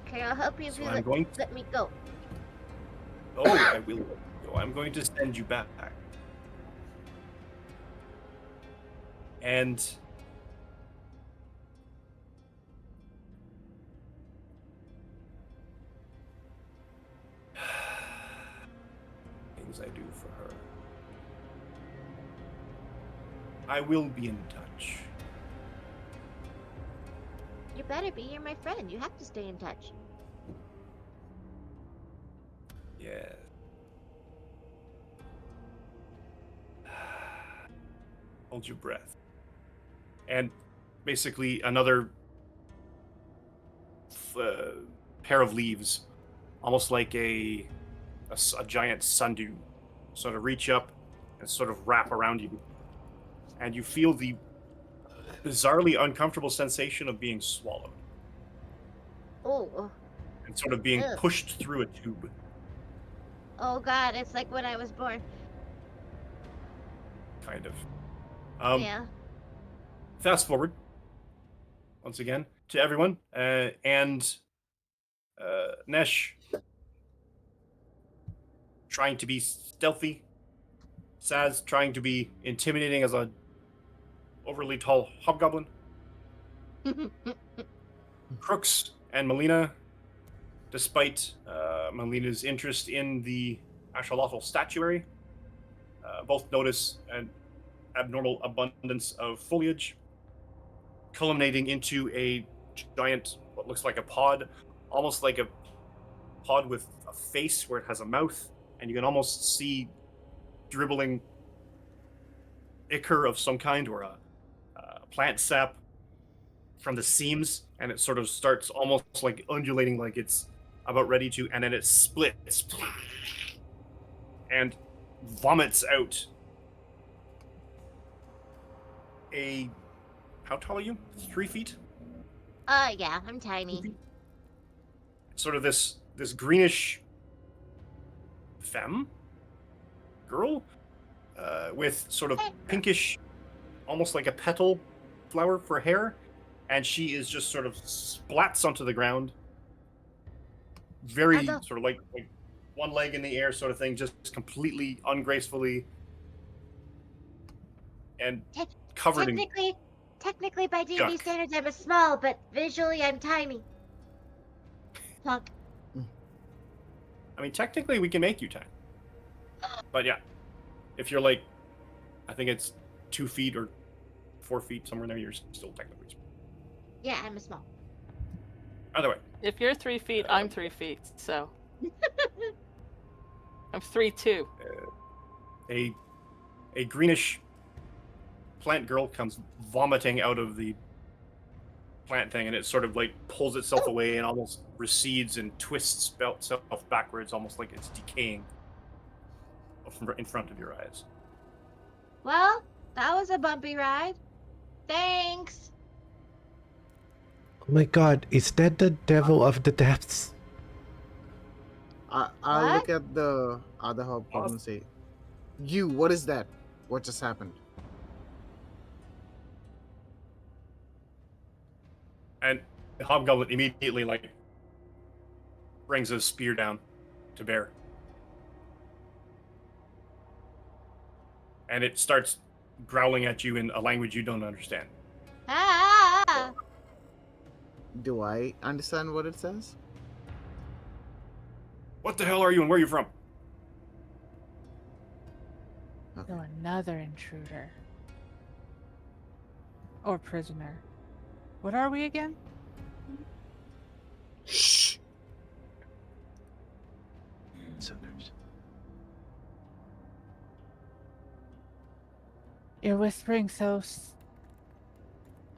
Okay, I'll help you if So you I'm going to... let me go. Oh, I will. So I'm going to send you back. And things I do for her. I will be in touch. You better be. You're my friend. You have to stay in touch. Yeah. Hold your breath. And basically another pair of leaves, almost like a giant sundew, sort of reach up and sort of wrap around you. And you feel the bizarrely uncomfortable sensation of being swallowed. Oh. And sort of being Ugh. pushed through a tube. Oh God, it's like when I was born. Kind of. Yeah. Fast forward, once again, to everyone, and Nesh trying to be stealthy, Saz trying to be intimidating as a overly tall hobgoblin, Crooks and Melina, despite Melina's interest in the axolotl statuary, both notice an abnormal abundance of foliage, culminating into a giant, what looks like a pod, almost like a pod with a face where it has a mouth, and you can almost see dribbling ichor of some kind, or a plant sap from the seams, and it sort of starts almost like undulating, like it's about ready to, and then it splits and vomits out a... How tall are you? 3 feet? Yeah, I'm tiny. Sort of this greenish femme girl with sort of pinkish, almost like a petal flower for hair, and she is just sort of splats onto the ground, very sort of like one leg in the air sort of thing, just completely ungracefully and covered in... Technically, by D&D Yuck. standards, I'm a small, but visually, I'm tiny. Plunk. I mean, technically, we can make you tiny. But yeah, if you're like, I think it's 2 feet or 4 feet, somewhere in there, you're still technically small. Yeah, I'm a small. Either way. If you're 3 feet, I'm 3 feet, so. I'm 3'2". A greenish plant girl comes vomiting out of the plant thing, and it sort of like pulls itself away and almost recedes and twists itself backwards, almost like it's decaying in front of your eyes. Well, that was a bumpy ride. Thanks. Oh my god, is that the devil of the depths? I'll What? look at the other hobgoblin and say, "You, what is that? What just happened?" And the hobgoblin immediately like brings his spear down to bear, and it starts growling at you in a language you don't understand. Ah! Do I understand what it says? What the hell are you, and where are you from? Okay. So another intruder. Or prisoner. What are we again? Shh. You're whispering so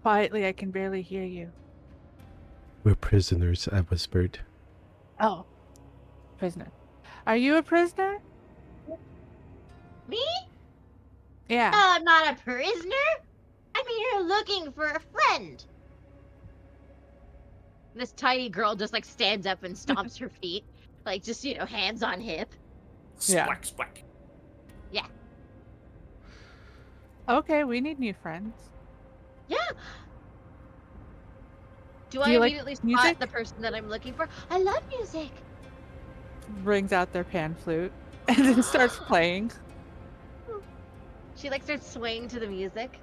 quietly I can barely hear you. We're prisoners, I whispered. Oh. Prisoner. Are you a prisoner? Me? Yeah. No, I'm not a prisoner. here looking for a friend. This tiny girl just like stands up and stomps her feet, like just hands on hip. Yeah. Splack, splack. Yeah. Okay, we need new friends. Yeah. Do Do I you like immediately spot music? the person that I'm looking for? I love music. Brings out their pan flute and then starts playing. She like starts swaying to the music.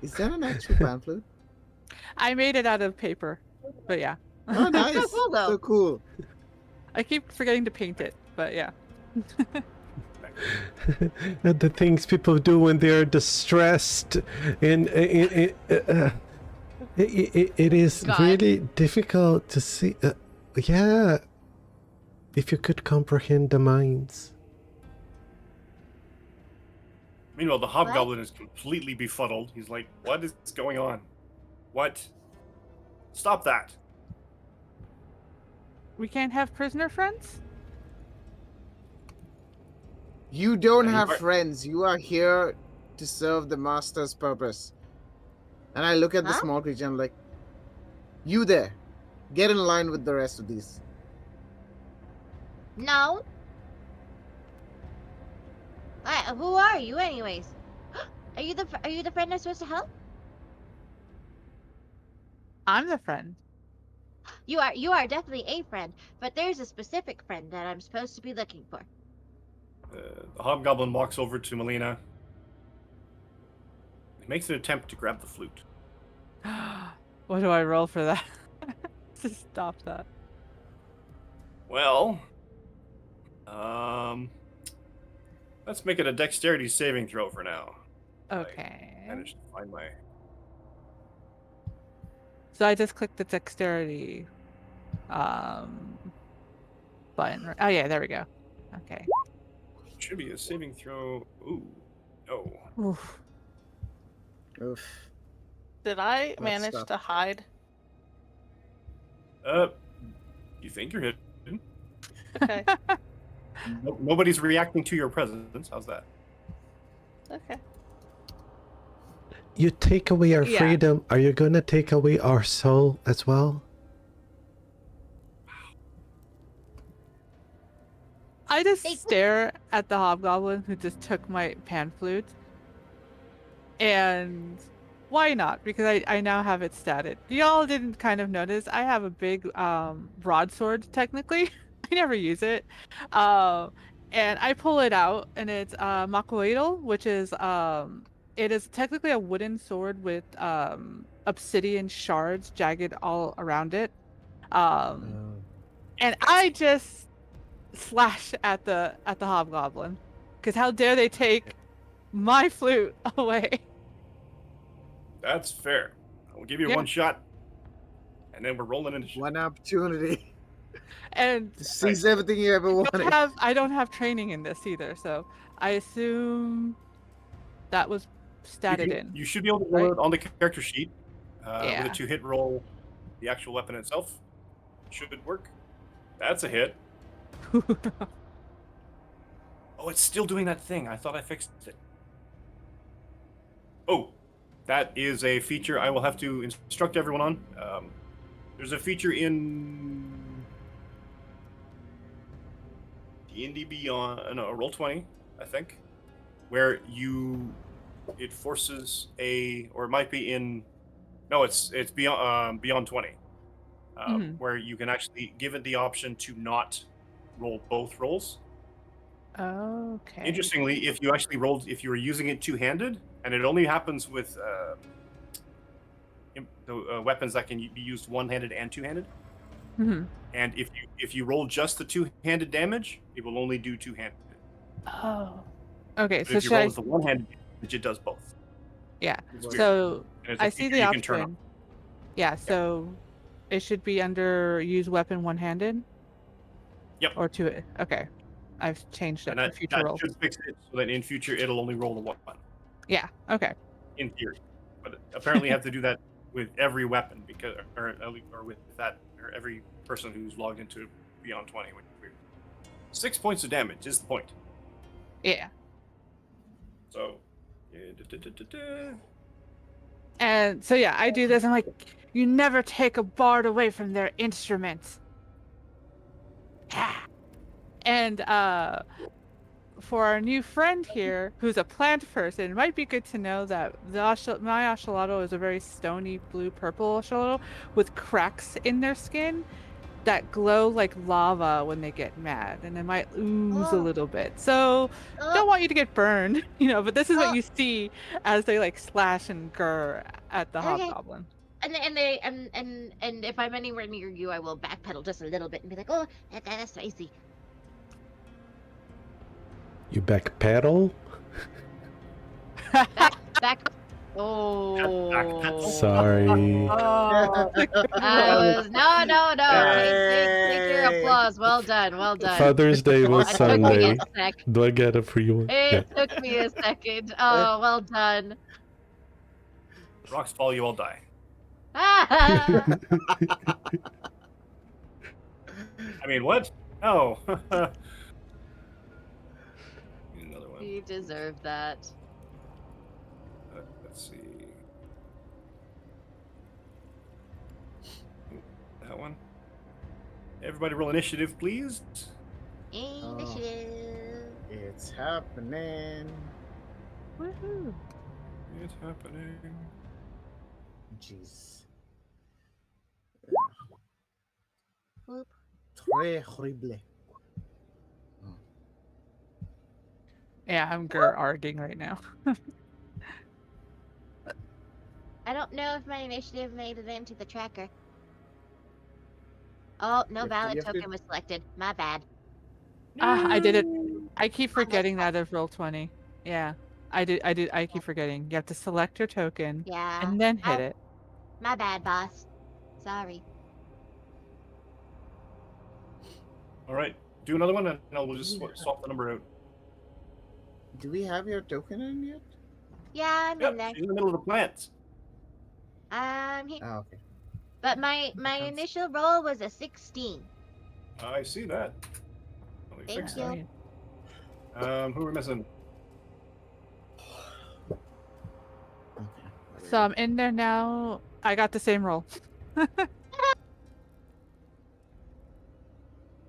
Is that an actual pan flute? I made it out of paper, but yeah. Oh, nice. So cool, though. So cool. I keep forgetting to paint it, but yeah. The things people do when they're distressed, and it is God. really difficult to see. Yeah, if you could comprehend the minds. Meanwhile, the hobgoblin is completely befuddled. He's like, "What is going on? What? Stop that!" We can't have prisoner friends? You don't Yeah, you have are- friends. You are here to serve the master's purpose. And I look at the Huh? small creature and I'm like, you there. Get in line with the rest of these. No. Who are you, anyways? Are you the friend I'm supposed to help? I'm the friend. You are definitely a friend, but there's a specific friend that I'm supposed to be looking for. The hobgoblin walks over to Melina. He makes an attempt to grab the flute. What do I roll for that? To stop that. Well, let's make it a dexterity saving throw for now. Okay. I managed to find my. So I just clicked the dexterity button. Oh yeah, there we go. Okay. Should be a saving throw. Ooh, no. Oof. Oof. Did I That's manage tough. to hide? You think you're hidden? Okay. Nobody's reacting to your presence. How's that? Okay. You take away our Yeah. freedom. Are you gonna take away our soul as well? I just They- stare at the hobgoblin who just took my pan flute. And why not? Because I now have it statted. Y'all didn't kind of notice. I have a big broadsword technically. I never use it. And I pull it out and it's Makoidal, which is it is technically a wooden sword with obsidian shards jagged all around it. And I just slash at the hobgoblin. Because how dare they take my flute away? That's fair. I'll give you Yeah. one shot, and then we're rolling into. One opportunity And to seize everything you ever wanted. I don't have training in this either, so I assume that was statted in. You should be able to roll right? it on the character sheet. Yeah. With a 2-hit roll, the actual weapon itself should work. That's a hit. Oh, it's still doing that thing. I thought I fixed it. Oh, that is a feature I will have to instruct everyone on. There's a feature in D&D Beyond, no, Roll20, I think, where it forces or it might be in, no, it's Beyond 20, Mhm. where you can actually give it the option to not roll both rolls. Okay. Interestingly, if you were using it two-handed, and it only happens with the weapons that can be used one-handed and two-handed. Mhm. And if you roll just the two-handed damage, it will only do two-handed. Oh. Okay, But so if you should roll I? as the one-handed damage, it does both. Yeah. It's weird. So And it's a I see feature the you can turn option. Yeah. So it should be under use weapon one-handed. Yep. Or two. Okay. I've changed it And for that future roll. should fix it so that in future it'll only roll the one, Yeah. Okay. in theory. But apparently you have to do that with every weapon or with that, or every person who's logged into Beyond 20, which is weird. 6 points of damage is the point. Yeah. So, And so yeah, I do this. I'm like, you never take a bard away from their instruments. And for our new friend here, who's a plant person, it might be good to know that my axolotl is a very stony blue purple axolotl with cracks in their skin that glow like lava when they get mad, and they might ooze a Oh, little bit. So oh, don't want you to get burned, but this is what oh. you see as they like slash and grr at the Okay. hobgoblin. And if I'm anywhere near you, I will backpedal just a little bit and be like, oh, that's spicy. You backpedal? Back. Oh. Sorry. Oh. I was no. Take your Hey. applause. Well done. Well done. Father's Day was It took me a Sunday. sec. Do I get a free one? It took me a second. Oh, well done. Rocks fall, you all die. Ah, I mean, what? No. Need another one. you deserve that. Let's see. Ooh, that one. Everybody roll initiative, please. Initiative. It's happening. Woohoo! It's happening. Jeez. Whoop. Très horrible. Yeah, I'm arguing right now. I don't know if my initiative made it into the tracker. Oh, no You valid have to- token was selected. My bad. I did it. I keep I missed forgetting that. that of Roll20. Yeah, I did. I keep forgetting. You have to select your token Yeah. and then hit it. My bad, boss. Sorry. All right. Do another one, and we'll just swap the number out. Do we have your token in yet? Yeah, I'm in there. Yep, she's in the middle of the plants. Here. Ah, okay. But my Sounds- initial roll was a 16. I see that. Let me Thank fix you. that. Who are we missing? Okay. So I'm in there now. I got the same roll. I'm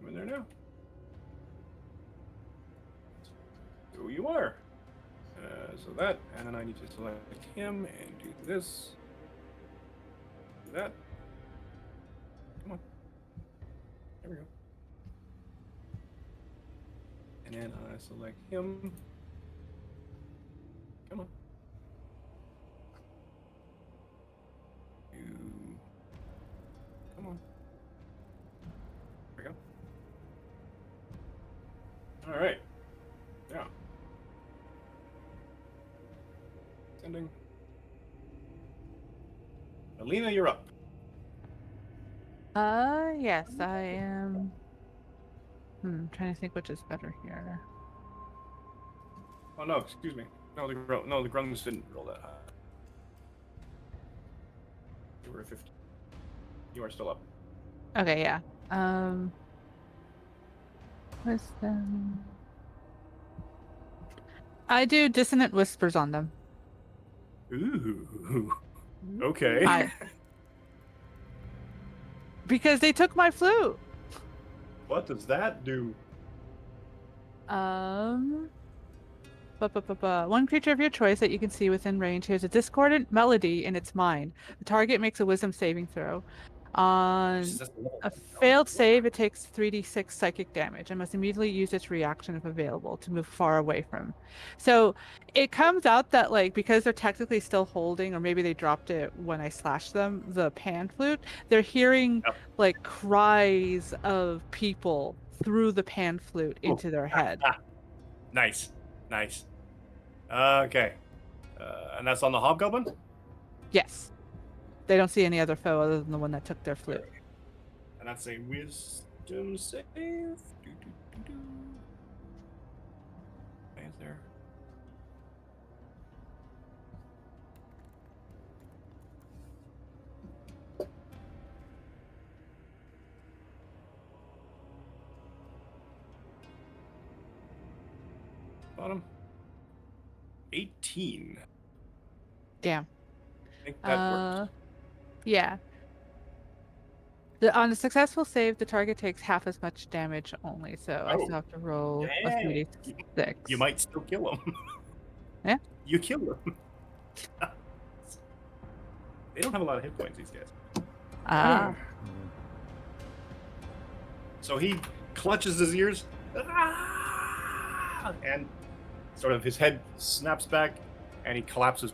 in there now. So you are. So that, and then I need to select him and do this. Do that. Come on. There we go. And then I select him. Come on. You. Come on. There we go. All right. Yeah. Sending. Alina, you're up. Yes, I am. Trying to think which is better here. Oh no, excuse me. No, the grunts didn't roll that high. You were at 50. You are still up. Okay, yeah. Wisdom. I do dissonant whispers on them. Ooh. Okay. Because they took my flute. What does that do? One creature of your choice that you can see within range hears a discordant melody in its mind. The target makes a wisdom saving throw. On a failed save, it takes 3d6 psychic damage and must immediately use its reaction if available to move far away from. So it comes out that because they're technically still holding, or maybe they dropped it when I slashed them, the pan flute, they're hearing cries of people through the pan flute into their head. Nice. Okay. And that's on the hobgoblin? Yes. They don't see any other foe other than the one that took their flute. And that's a wisdom save. Why is there? Bottom. 18. Damn. think that works. Yeah. On a successful save, the target takes half as much damage only, so I Oh, still have to roll a dang. 3d6. You might still kill him. Yeah. You kill him. They don't have a lot of hit points, these guys. Ah. So he clutches his ears, and sort of his head snaps back, and he collapses.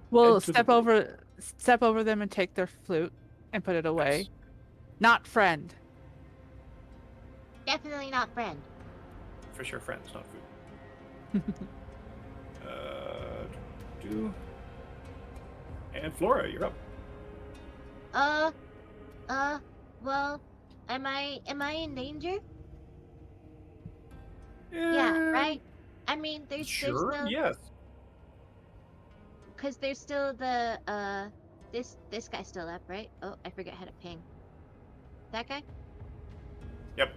We'll Head to the step over them and take their flute and put it away. Nice. Not friend. Definitely not friend. For sure, friends, not food. Do. And Flora, you're up. Well, am I in danger? Yeah, right? I mean, there's Sure, still, yes. because there's still the, this guy's still up, right? Oh, I forget how to ping. That guy? Yep.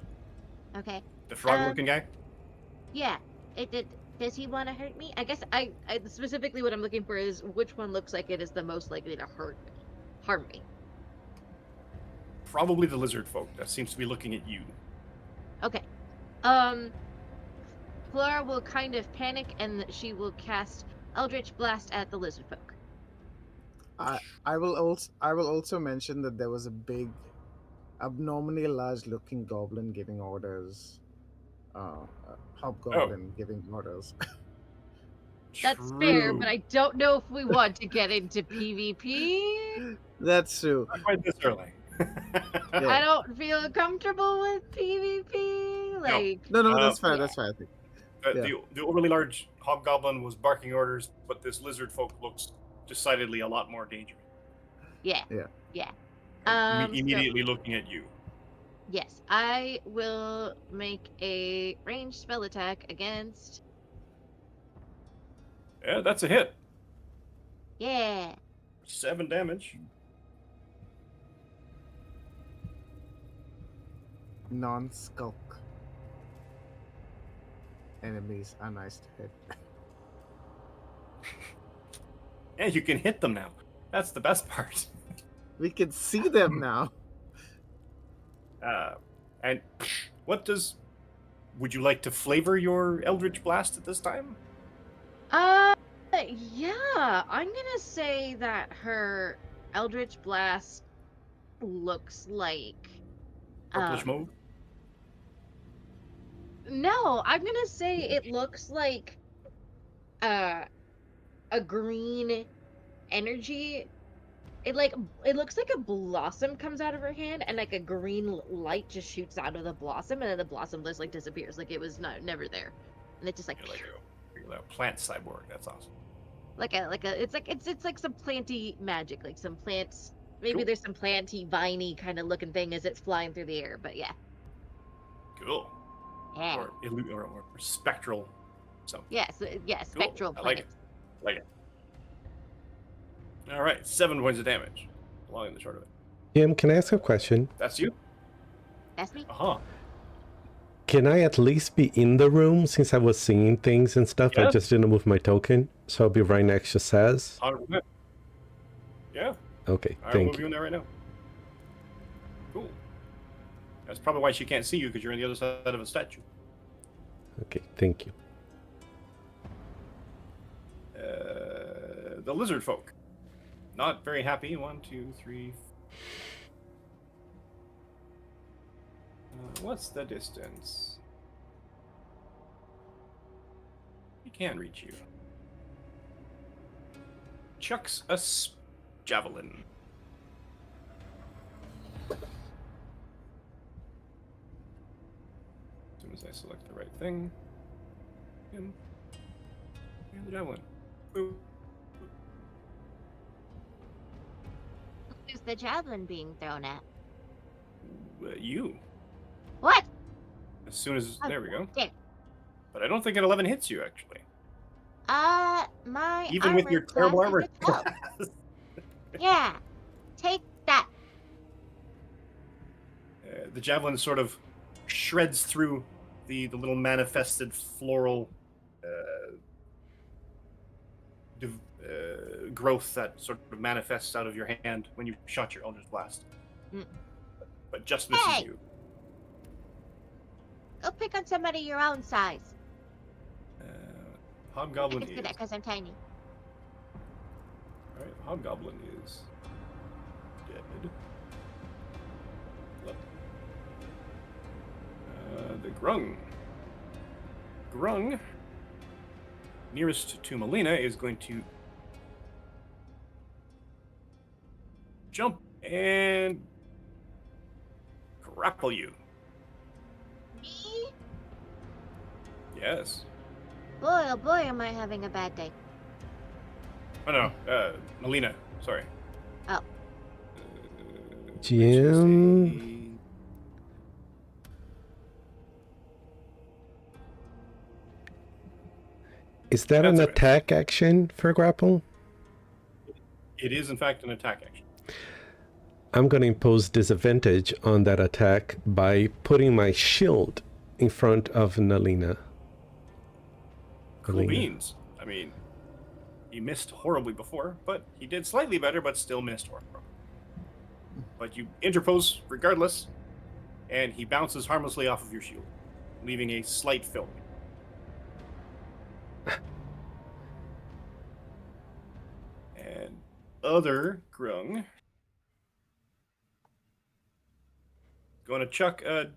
Okay. The frog-looking guy. Yeah. Does he want to hurt me? I guess I specifically what I'm looking for is which one looks like it is the most likely to harm me. Probably the lizard folk. That seems to be looking at you. Okay. Flora will kind of panic and she will cast Eldritch Blast at the lizard folk. I will also mention that there was a big, abnormally large looking goblin giving orders. Hobgoblin giving orders. That's True. fair, but I don't know if we want to get into PvP. That's true. Not quite this early. Yeah. I don't feel comfortable with PvP. Like, No, that's fair. yeah. That's fair. I think. The overly large hobgoblin was barking orders, but this lizard folk looks decidedly a lot more dangerous. Yeah. Yeah. Yeah. Immediately looking at you. Yes, I will make a ranged spell attack against. Yeah, that's a hit. Yeah. 7 damage. Non-skulk enemies are nice to hit. Yeah, you can hit them now. That's the best part. We can see them now. And would you like to flavor your Eldritch Blast at this time? Yeah, I'm gonna say that her Eldritch Blast looks like. Purplish mauve? No, I'm gonna say it looks like a green energy. It looks like a blossom comes out of her hand, and like a green light just shoots out of the blossom, and then the blossom just like disappears, like it was never there, and it just like You're a plant cyborg. That's awesome. it's like some planty magic, like some plants. Maybe Cool. there's some planty, viney kind of looking thing as it's flying through the air, but yeah. Cool. Yeah. Or spectral something. Yes. Yeah. Spectral Cool. I like planets. it. Like it. All right, 7 points of damage. Long and the short of it. Jim, can I ask a question? That's you? That's me. Can I at least be in the room since I was seeing things and stuff? I Yes. just didn't move my token, so I'll be right next to Saz. 100%. Yeah. Okay, I'll thank move you in there right now. Cool. That's probably why she can't see you, because you're on the other side of a statue. Okay, thank you. The lizard folk. Not very happy. 1, 2, 3. What's the distance? He can't reach you. Chucks a javelin. As soon as I select the right thing. And the javelin. Boop. Who's the javelin being thrown at? You. What? As soon as there we go. Damn. But I don't think an 11 hits you actually. My Even with your terrible class armor is a 12. class. Yeah. Take that. The javelin sort of shreds through the little manifested floral growth that sort of manifests out of your hand when you shot your Eldritch Blast. Mm. But just misses Hey! you. Go pick on somebody your own size. Uh, I Hobgoblin can say is. that because I'm tiny. Alright, Hobgoblin is dead. Look. The Grung. Grung, nearest to Melina, is going to jump and grapple you. Me? Yes. Boy, oh boy, am I having a bad day. Oh no, Melina. Sorry. Oh. Jim. Is that an That's okay. attack action for grapple? It is, in fact, an attack action. I'm going to impose disadvantage on that attack by putting my shield in front of Nalina. Cool Melina. beans. I mean, he missed horribly before, but he did slightly better, but still missed horribly. But you interpose regardless, and he bounces harmlessly off of your shield, leaving a slight film. And other Grung going to chuck a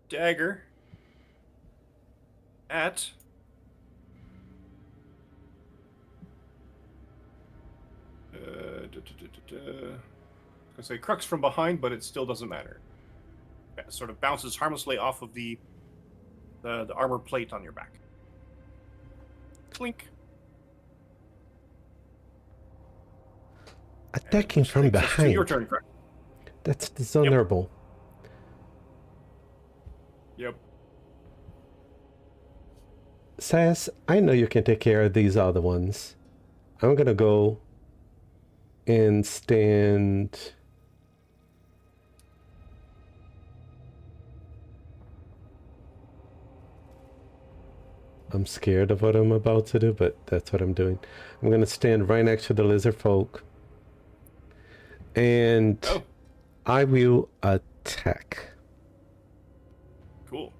dagger at I was gonna say Crux from behind, but it still doesn't matter. It sort of bounces harmlessly off of the armor plate on your back. Clink. Attacking from Takes us to behind. your turn, Crux. That's dishonorable. Yep. Sass, I know you can take care of these other ones. I'm going to go and stand... I'm scared of what I'm about to do, but that's what I'm doing. I'm going to stand right next to the lizard folk. And Oh, I will attack cool.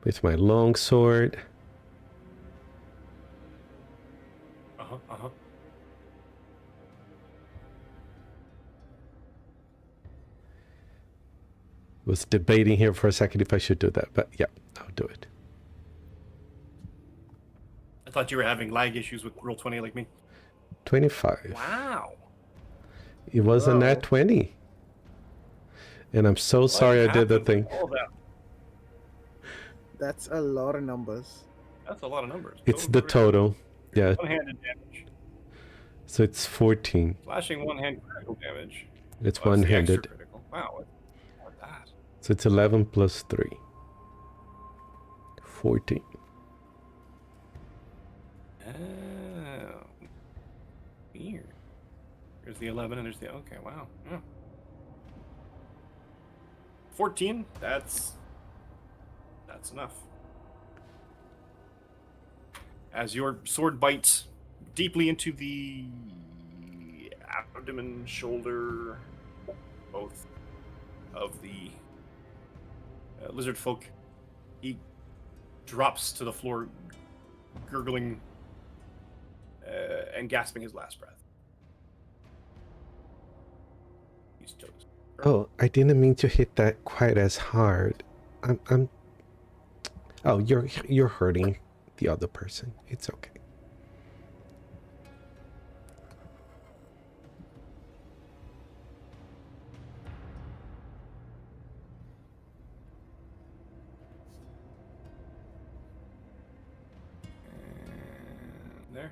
with my long sword. Uh-huh. Was debating here for a second if I should do that, but yeah, I'll do it. I thought you were having lag issues with Roll20 like me. 25. Wow. It was a Whoa. nat 20. And I'm so sorry I did the happened to thing. all that? That's a lot of numbers. That's a lot of numbers. It's Those the are total. Yeah, one-handed damage. so it's 14. Slashing one-hand critical damage. It's Oh, that's the one-handed. extra critical. Wow. What's that? So it's 11 plus 3. 14. Oh. Weird. There's the 11 and there's the... Okay, wow. Yeah. 14, that's enough. As your sword bites deeply into the abdomen, shoulder, both of the lizard folk, he drops to the floor, gurgling and gasping his last breath. He's toast. Oh, I didn't mean to hit that quite as hard. I'm Oh, you're hurting the other person. It's okay. There.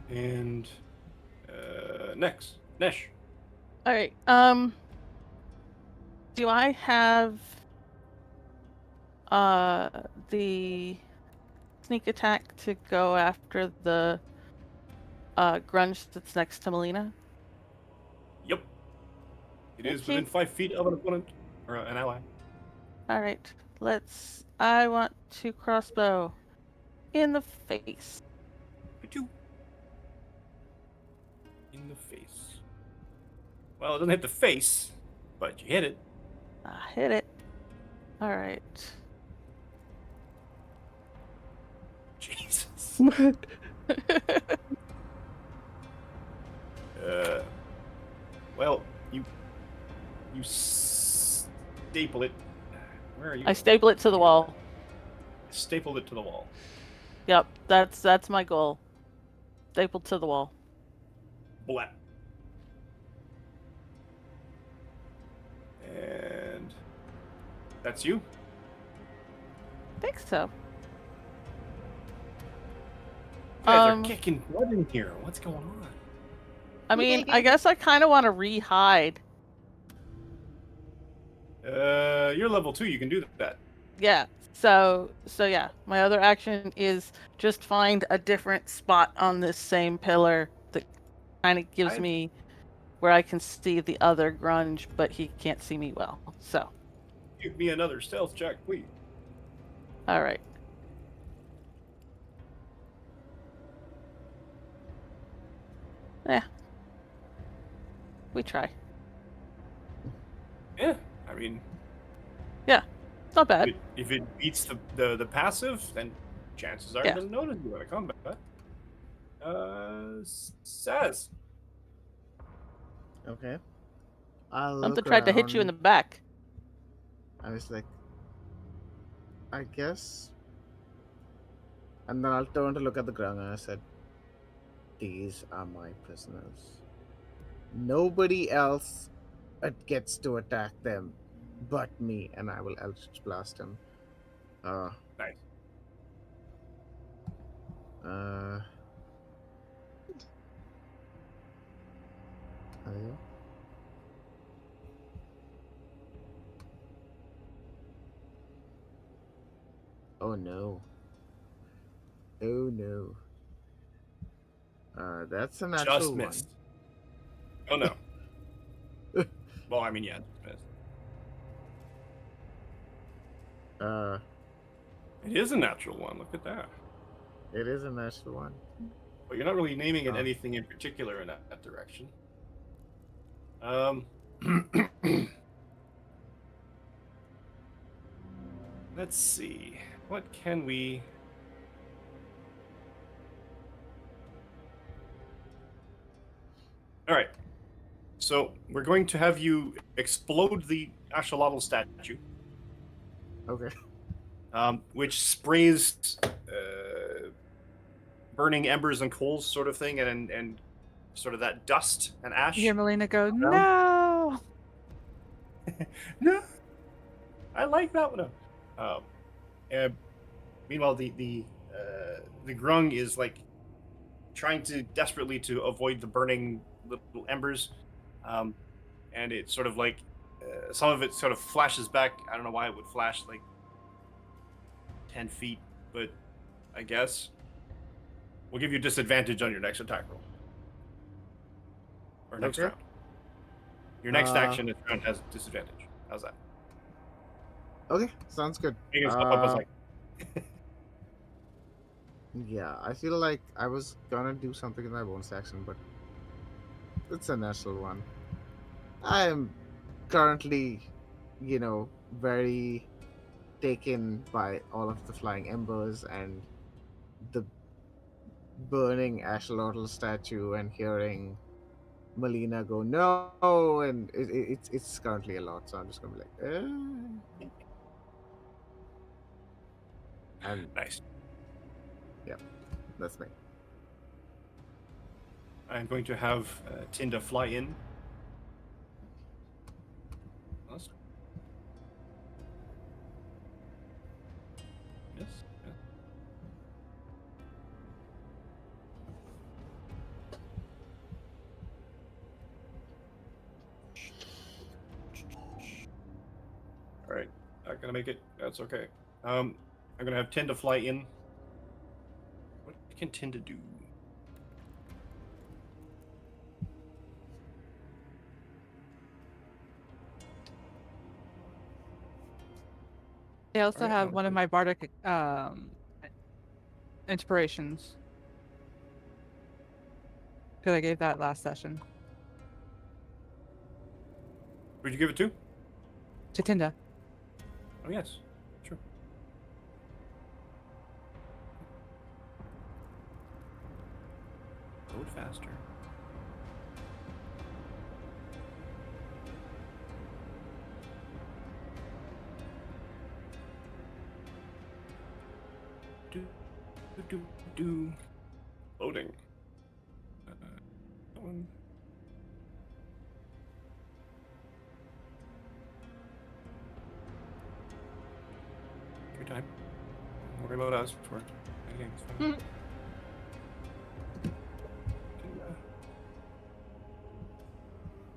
And next, Nesh. All right. Do I have the sneak attack to go after the grunge that's next to Melina? Yep. It is Okay. within 5 feet of an opponent or an ally. All right. I want to crossbow. in the face. Achoo. In the face. Well, it doesn't hit the face, but you hit it. I hit it. All right. Jesus. What? Well, you staple it. Where are you? I staple it to the wall. Stapled it to the wall. Yep, that's my goal. Stapled to the wall. Blat. And that's you. I think so. You guys are kicking blood in here. What's going on? I mean, I guess I kind of want to re-hide. You're level 2. You can do that. Yeah. So yeah, my other action is just find a different spot on this same pillar that kind of gives me where I can see the other grunge, but he can't see me well. So. Give me another stealth check, please. All right. Yeah. We try. Yeah, I mean, yeah, it's not bad. If it beats the passive, then chances are they'll notice you in a combat. Says. Okay. I'll Something look tried to hit you in the around. back. I was like, I guess. And then I'll turn to look at the ground and I said, these are my prisoners. Nobody else gets to attack them but me, and I will Eldritch Blast him. Nice. There you go. Oh no. Oh no. That's a natural Just one. missed. Oh no. Well, I mean, yeah, just missed. It is a natural one. Look at that. It is a natural one. But you're not really naming it anything in particular in that direction. Let's see. What can we... All right. So we're going to have you explode the axolotl statue. Okay. Which sprays burning embers and coals sort of thing, and sort of that dust and ash. You hear Melina go, no! No! I like that one. And meanwhile, the grung is like trying to desperately to avoid the burning little embers, and it sort of like some of it sort of flashes back. I don't know why it would flash like 10 feet, but I guess we'll give you disadvantage on your next attack roll or next round. Your next action this round has disadvantage. How's that? Okay, sounds good. Yeah, I feel like I was gonna do something in my bonus action, but it's a natural one. I am currently, very taken by all of the flying embers and the burning axolotl statue and hearing Melina go no, and it's currently a lot, so I'm just gonna be like, and nice. Yeah, that's me. I'm going to have Tinda fly in. Awesome. Yes. Yeah. All right, not gonna make it. That's okay. I'm gonna have Tinda fly in. What can Tinda do? I also have one of my bardic inspirations. Because I gave that last session Who'd you give it to? to Tinda. Oh, yes. Sure. Load faster. Do. Loading. That one. Your time. Don't worry about us. We're editing. It's fine.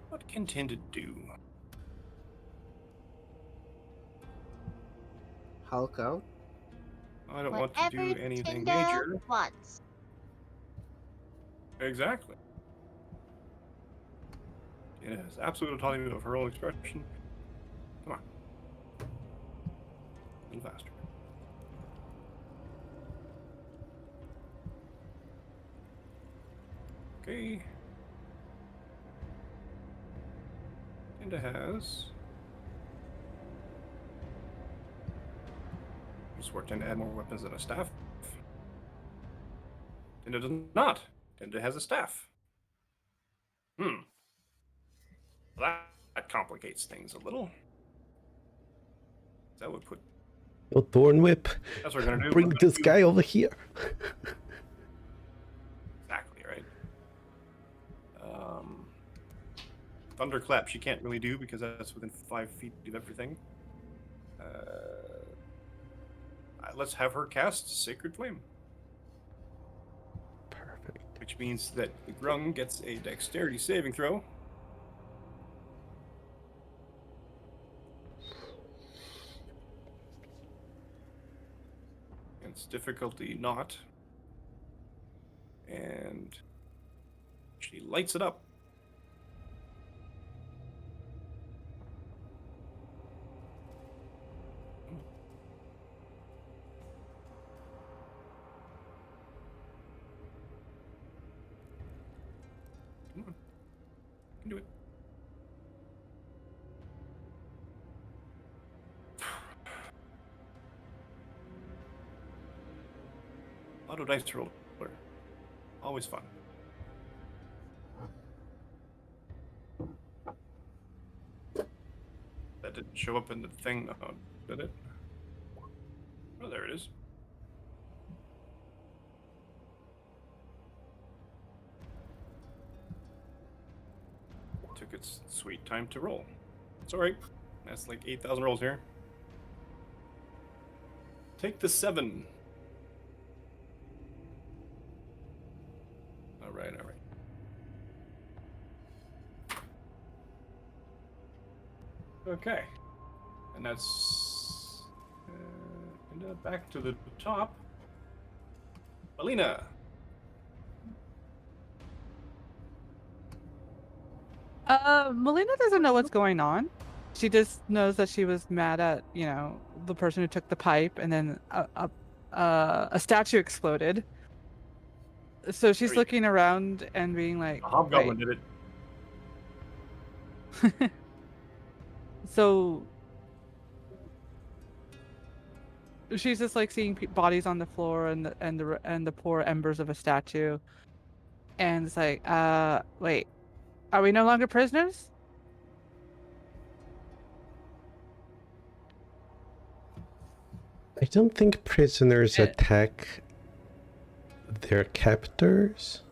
What can Tinda do? Hulk out. I don't want to do Whatever anything Tinda major. wants. Exactly. It has absolute autonomy of her own expression. Come on. A little faster. Okay. Tinda has. Just worked to add more weapons than a staff. Tinda does not. Tinda has a staff. That complicates things a little. That would put. Oh, Thorn Whip. That's what we're gonna do. Bring We're gonna this do- guy over here. Exactly right. Thunderclap she can't really do because that's within 5 feet of everything. Let's have her cast Sacred Flame. Perfect. Which means that the Grung gets a dexterity saving throw. It's difficulty not. And she lights it up. Come on. You can do it. Auto dice roller. Always fun. That didn't show up in the thing, did it? Oh, there it is. Took its sweet time to roll. It's alright. That's like 8,000 rolls here. Take the 7. Alright. Okay. And that's back to the top. Alina. Melina doesn't know what's going on. She just knows that she was mad at, the person who took the pipe, and then a statue exploded. So she's Great. looking around and being like, The hobgoblin did it. So she's just like seeing bodies on the floor and the poor embers of a statue, and it's like, wait, are we no longer prisoners? I don't think prisoners attack their captors.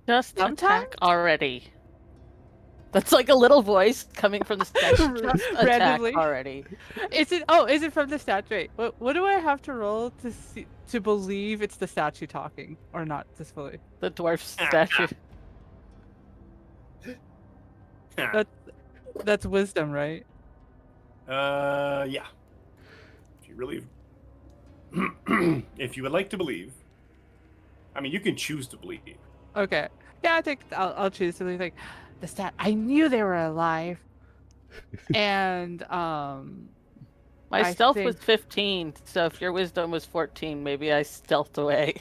Just Sometimes? attack already. That's like a little voice coming from the statue. Just attack Randomly. already. Is it from the statue? Wait, what do I have to roll to believe it's the statue talking or not disbelieve? The dwarf statue. That's wisdom, right? Yeah. If you really, if you would like to believe, I mean, you can choose to believe. Okay. Yeah, I think I'll choose to believe like the stat. I knew they were alive, and My I stealth think- was 15, so if your wisdom was 14, maybe I stealthed away.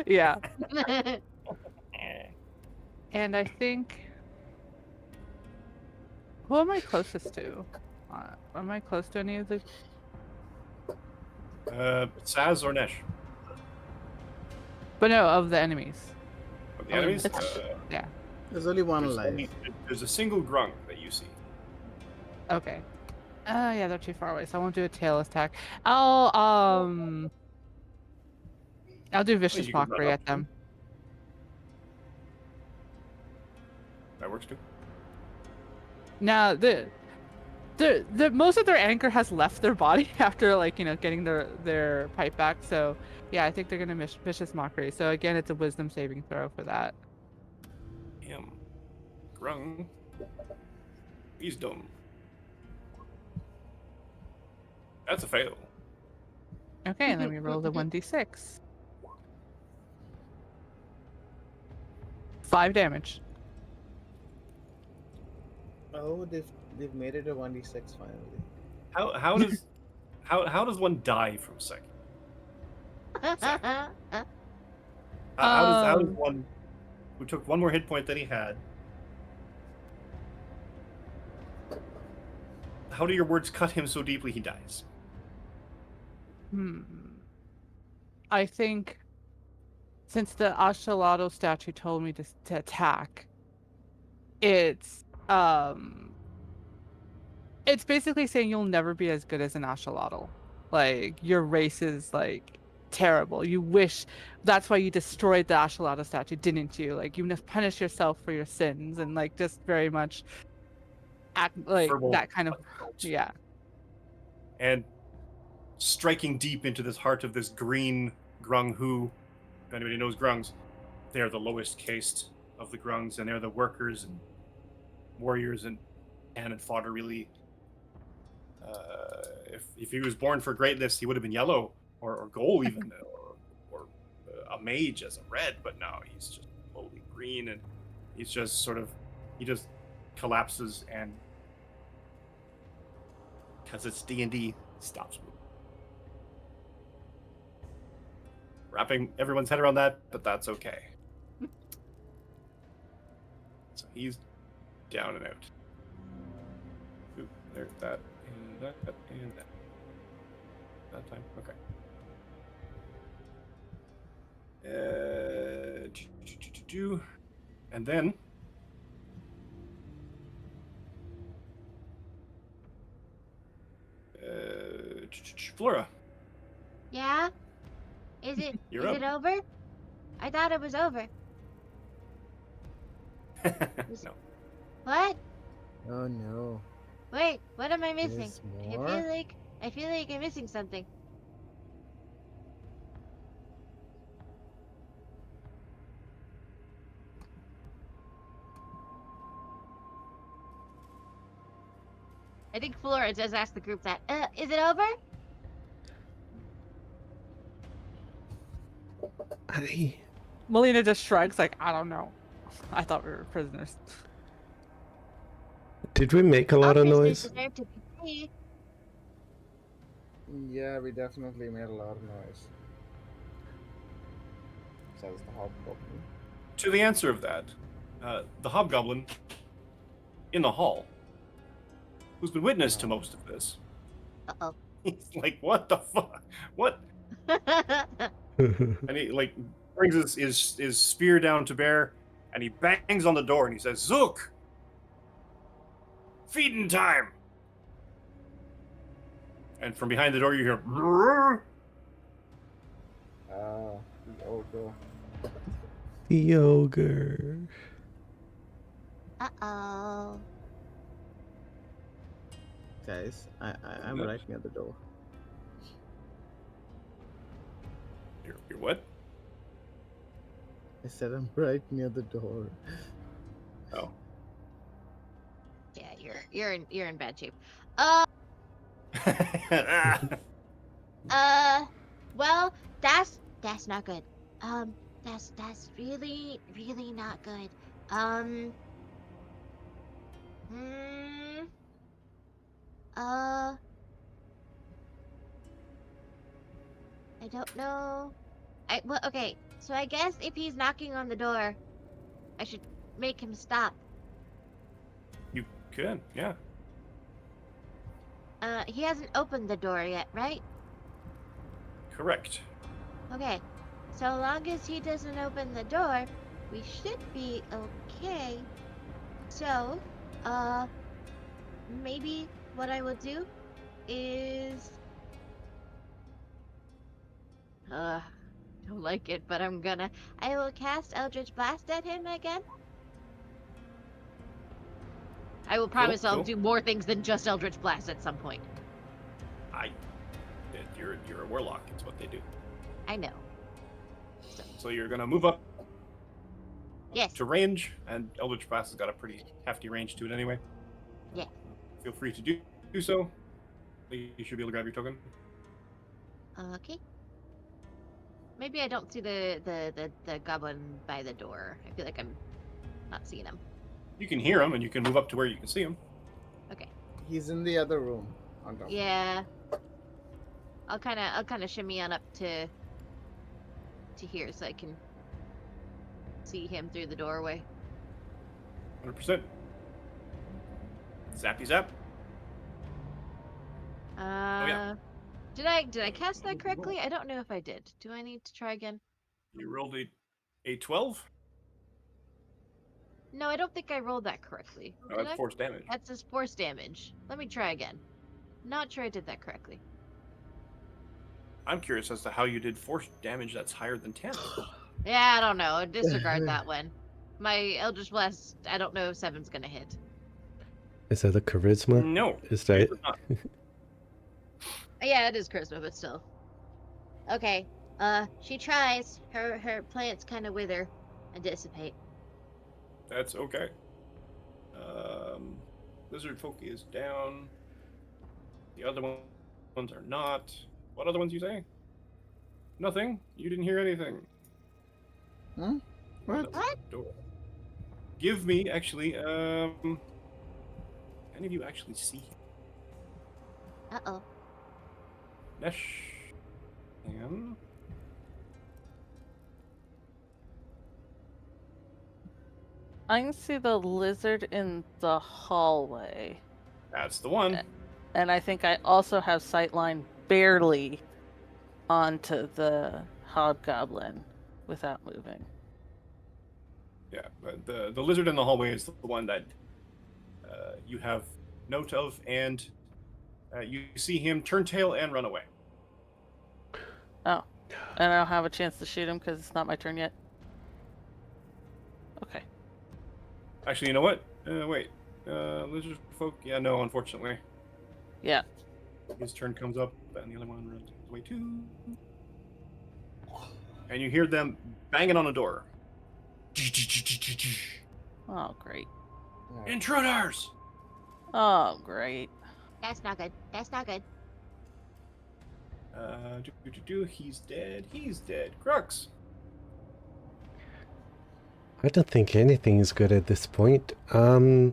Yeah. Eh. And I think. Who am I closest to? Am I close to any of the? Saz or Nesh? But no, of the enemies. Of the Only enemies? It's- Yeah. There's only one alive. There's a single grung that you see. Okay. Yeah, they're too far away, so I won't do a tail attack. I'll do vicious you could run mockery up at to them. them. That works too. Now the most of their anger has left their body after getting their pipe back. So yeah, I think they're gonna miss vicious mockery. So again, it's a wisdom saving throw for that. Damn. Grung. Wisdom. That's a fail. Okay, and then we roll the 1d6. 5 damage. Oh, they've made it a 1d6 finally. How does how does one die from psychic? How does one who took one more hit point than he had? How do your words cut him so deeply he dies? I think since the Ashalado statue told me to attack, it's basically saying you'll never be as good as an Ashalado. Like your race is like terrible. You wish that's why you destroyed the Ashalado statue, didn't you? Like you must punish yourself for your sins and like just very much act like Verbal that kind of assault. yeah. And striking deep into this heart of this green grung who, if anybody knows grungs, they're the lowest caste of the grungs, and they're the workers and warriors and cannon fodder, really. If he was born for greatness, he would have been yellow or gold even, or a mage as a red, but no, he's just totally green, and he's just sort of, he just collapses, and because it's D&D, stops moving. Wrapping everyone's head around that, but that's okay. So he's down and out. Oop, there's that, and that, and that. That time, okay. And then Flora. Yeah? Is You're it up. over? I thought it was over. No. What? Oh no. Wait, what am I missing? There's I more? feel like I'm missing something. I think Flora just asked the group that. Is it over? Melina just shrugs like, I don't know. I thought we were prisoners. Did we make a lot All of prisoners noise? deserve to be free. Yeah, we definitely made a lot of noise. Says the hobgoblin. To the answer of that, the hobgoblin in the hall, who's been witness to most of this, Uh-oh. he's like, "What the fuck? What?" And he like brings his spear down to bear, and he bangs on the door, and he says, "Zook, feeding time." And from behind the door, you hear, "Brrr." The ogre. The ogre. Uh-oh. Guys, I'm Yes. right near the door. You're what? I said I'm right near the door. Oh. Yeah, you're in bad shape. Well, that's not good. That's really not good. Hmm. I don't know. Well, okay. So I guess if he's knocking on the door, I should make him stop. You could, yeah. He hasn't opened the door yet, right? Correct. Okay. So long as he doesn't open the door, we should be okay. So, maybe what I will do is, don't like it, but I will cast Eldritch Blast at him again. I will promise I'll cool. do more things than just Eldritch Blast at some point. You're a warlock. It's what they do. I know. So you're gonna move up Yes. to range, and Eldritch Blast has got a pretty hefty range to it anyway. Yeah. Feel free to do so. You should be able to grab your token. Okay. Maybe I don't see the goblin by the door. I feel like I'm not seeing him. You can hear him, and you can move up to where you can see him. Okay. He's in the other room. On top. Yeah. I'll kind of shimmy on up to here so I can see him through the doorway. 100%. Zappy zap. Yeah. Did I cast that correctly? I don't know if I did. Do I need to try again? You rolled a 12. No, I don't think I rolled that correctly. Oh, Did that's I? force damage. That's his force damage. Let me try again. Not sure I did that correctly. I'm curious as to how you did force damage that's higher than 10. Yeah, I don't know. Disregard that one. My Eldritch Blast, I don't know if 7's gonna hit. Is that a charisma? No. Is that it's not. Yeah, it is charisma, but still. Okay. She tries. Her plants kind of wither and dissipate. That's okay. Lizard folk is down. The other ones are not. What other ones you say? Nothing. You didn't hear anything. Huh? What? Door. Give me actually. Any of you actually see him? Uh-oh. Nesh. And I can see the lizard in the hallway. that's the one. And I think I also have sightline barely onto the hobgoblin without moving. Yeah, but the lizard in the hallway is the one that you have note of, and you see him turn tail and run away. Oh. And I don't have a chance to shoot him because it's not my turn yet. Okay. Actually, you know what? Wait. Lizard folk? Yeah, no, unfortunately. Yeah. His turn comes up, and the other one runs away too. And you hear them banging on a door. Oh, great. Intruders! Oh, great. That's not good. That's not good. He's dead. He's dead. Crux. I don't think anything is good at this point. I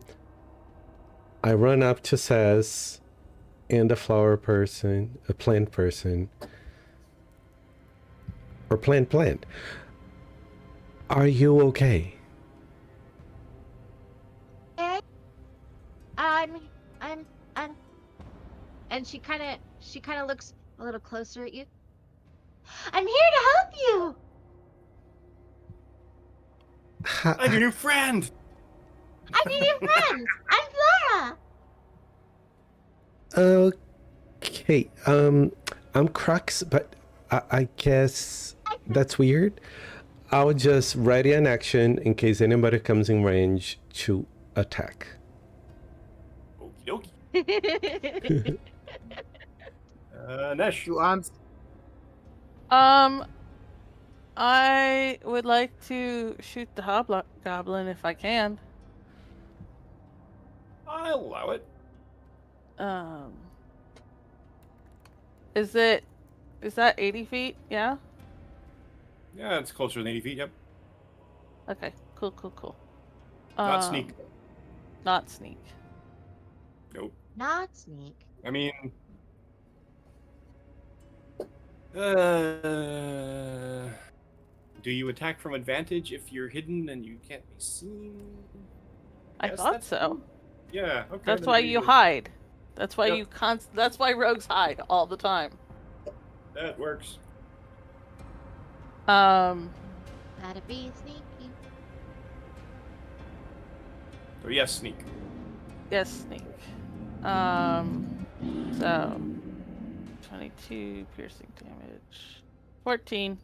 run up to Saz and a flower person, a plant person, or plant. Are you okay? Okay. I'm. And she kind of looks a little closer at you. I'm here to help you. I'm your new friend! I'm your new friend. I'm Flora. Okay, I'm Crux, but I guess that's weird. I'll just ready an action in case anybody comes in range to attack. Okie dokie. Nesh. You answer. I would like to shoot the hobgoblin if I can. I'll allow it. Is that 80 feet? Yeah? Yeah, it's closer than 80 feet, yep. Okay, cool. Not sneak. Not sneak. Nope. Not sneak. I mean, Do you attack from advantage if you're hidden and you can't be seen? I Yes, thought that's so. true. Yeah, okay. That's then why do you hide. That's why Yep. That's why rogues hide all the time. That works. Um. Gotta be sneaky. So yes, sneak. Yes, sneak. So 22 piercing damage. 14.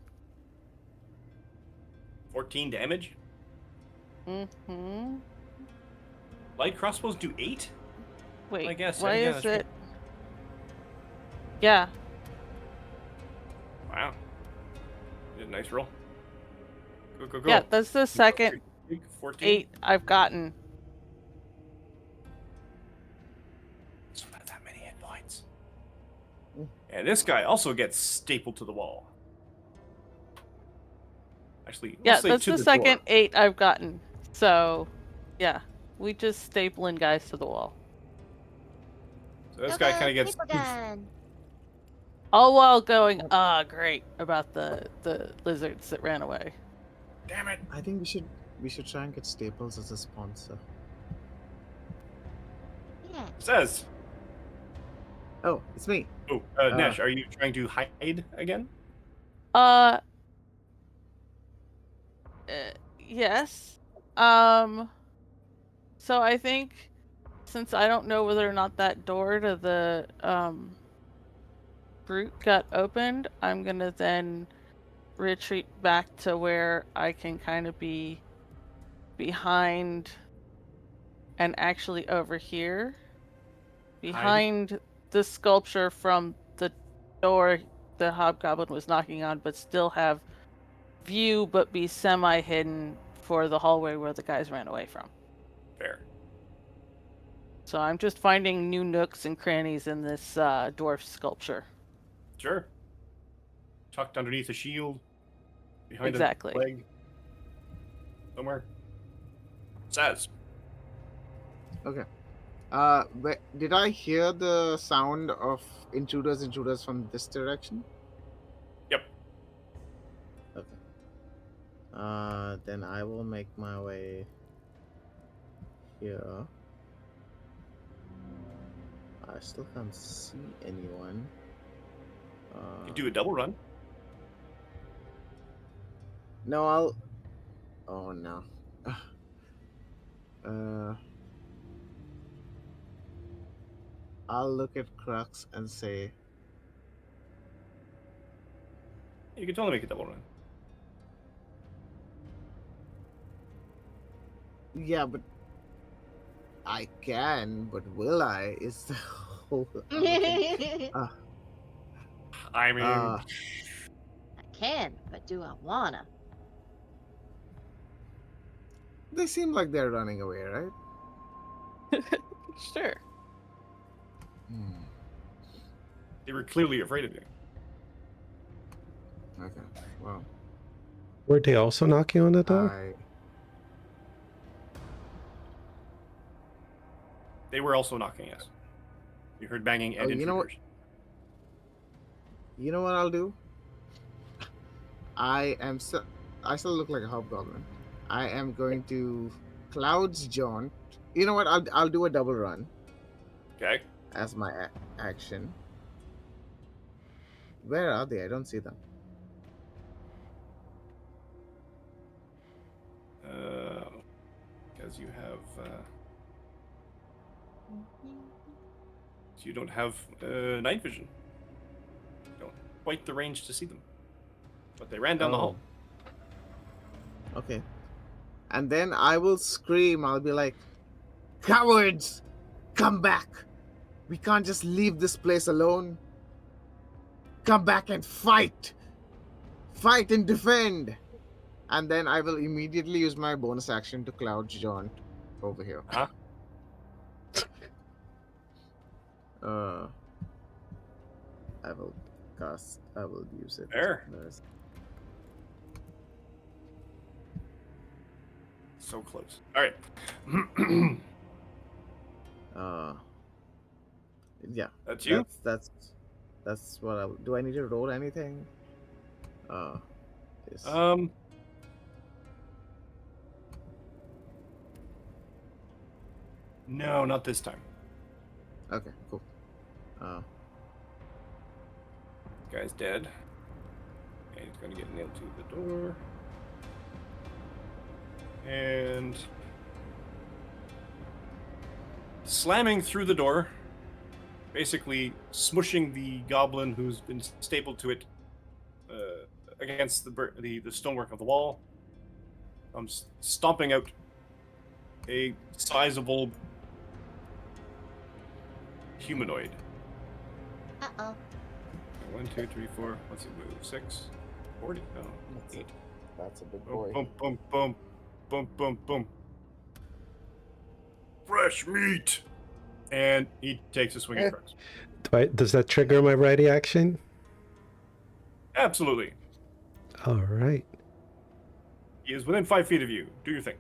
14 damage. Mm-hmm. Light crossbows do 8? Wait, I guess. why yeah, is that's it? Yeah. right. Wow. You did a nice roll. Go. Yeah, that's the second 14. 8 I've gotten. It's not that many hit points. And this guy also gets stapled to the wall. Actually, Yeah, I'll say that's to the the second door. 8 I've gotten. So, yeah, we just stapling guys to the wall. So this guy kind of gets Staple gun. All while going, great, about the lizards that ran away. Damn it. I think we should try and get Staples as a sponsor. Yeah. Says. Oh, it's me. Oh, Nesh, are you trying to hide again? Yes. So I think since I don't know whether or not that door to the brute got opened, I'm gonna then retreat back to where I can kind of be behind and actually over here behind the sculpture from the door the hobgoblin was knocking on, but still have view but be semi-hidden for the hallway where the guys ran away from. Fair. So I'm just finding new nooks and crannies in this dwarf sculpture. Sure. Tucked underneath a shield. Behind Exactly. a leg. Somewhere. Says. Okay. Did I hear the sound of intruders from this direction? Yep. Okay. Then I will make my way here. I still can't see anyone. You do a double run. No, I'll. Oh no. I'll look at Crux and say, You can totally make a double run. yeah, but I can, but will I? Is the whole other thing. I mean, Uh, I can, but do I wanna? they seem like they're running away, right? Sure. Hmm. they were clearly afraid of you. Okay. Well, Were they also knocking on the door? They were also knocking, yes. You heard banging and Oh, you know what? intruders. You know what I'll do? I still look like a hobgoblin. I am going to Cloud's Jaunt. You know what? I'll do a double run Okay. as my action. Where are they? I don't see them. Because you have... So you don't have night vision. You don't quite the range to see them. But they ran down the hall. Okay. And then I will scream. I'll be like, "Cowards! Come back! We can't just leave this place alone. Come back and fight! Fight and defend!" And then I will immediately use my bonus action to Cloud's Jaunt over here. Huh? I will use it. There. So close. All right. Yeah. That's you? That's That's what I do. I need to roll anything? Uh, this. No, not this time. Okay, cool. Guy's dead. And he's gonna get nailed to the door. And slamming through the door, basically smushing the goblin who's been stapled to it against the stonework of the wall. I'm stomping out a sizable humanoid. Uh-oh. 1, 2, 3, 4. What's it move? 6, 40. No, 8. That's a big Boom, boom, boom, boom, boom, boom, boom. Fresh meat. And he takes a swing at Crux. Does that trigger my ready action? Absolutely. All right. He is within 5 feet of you. Do your thing.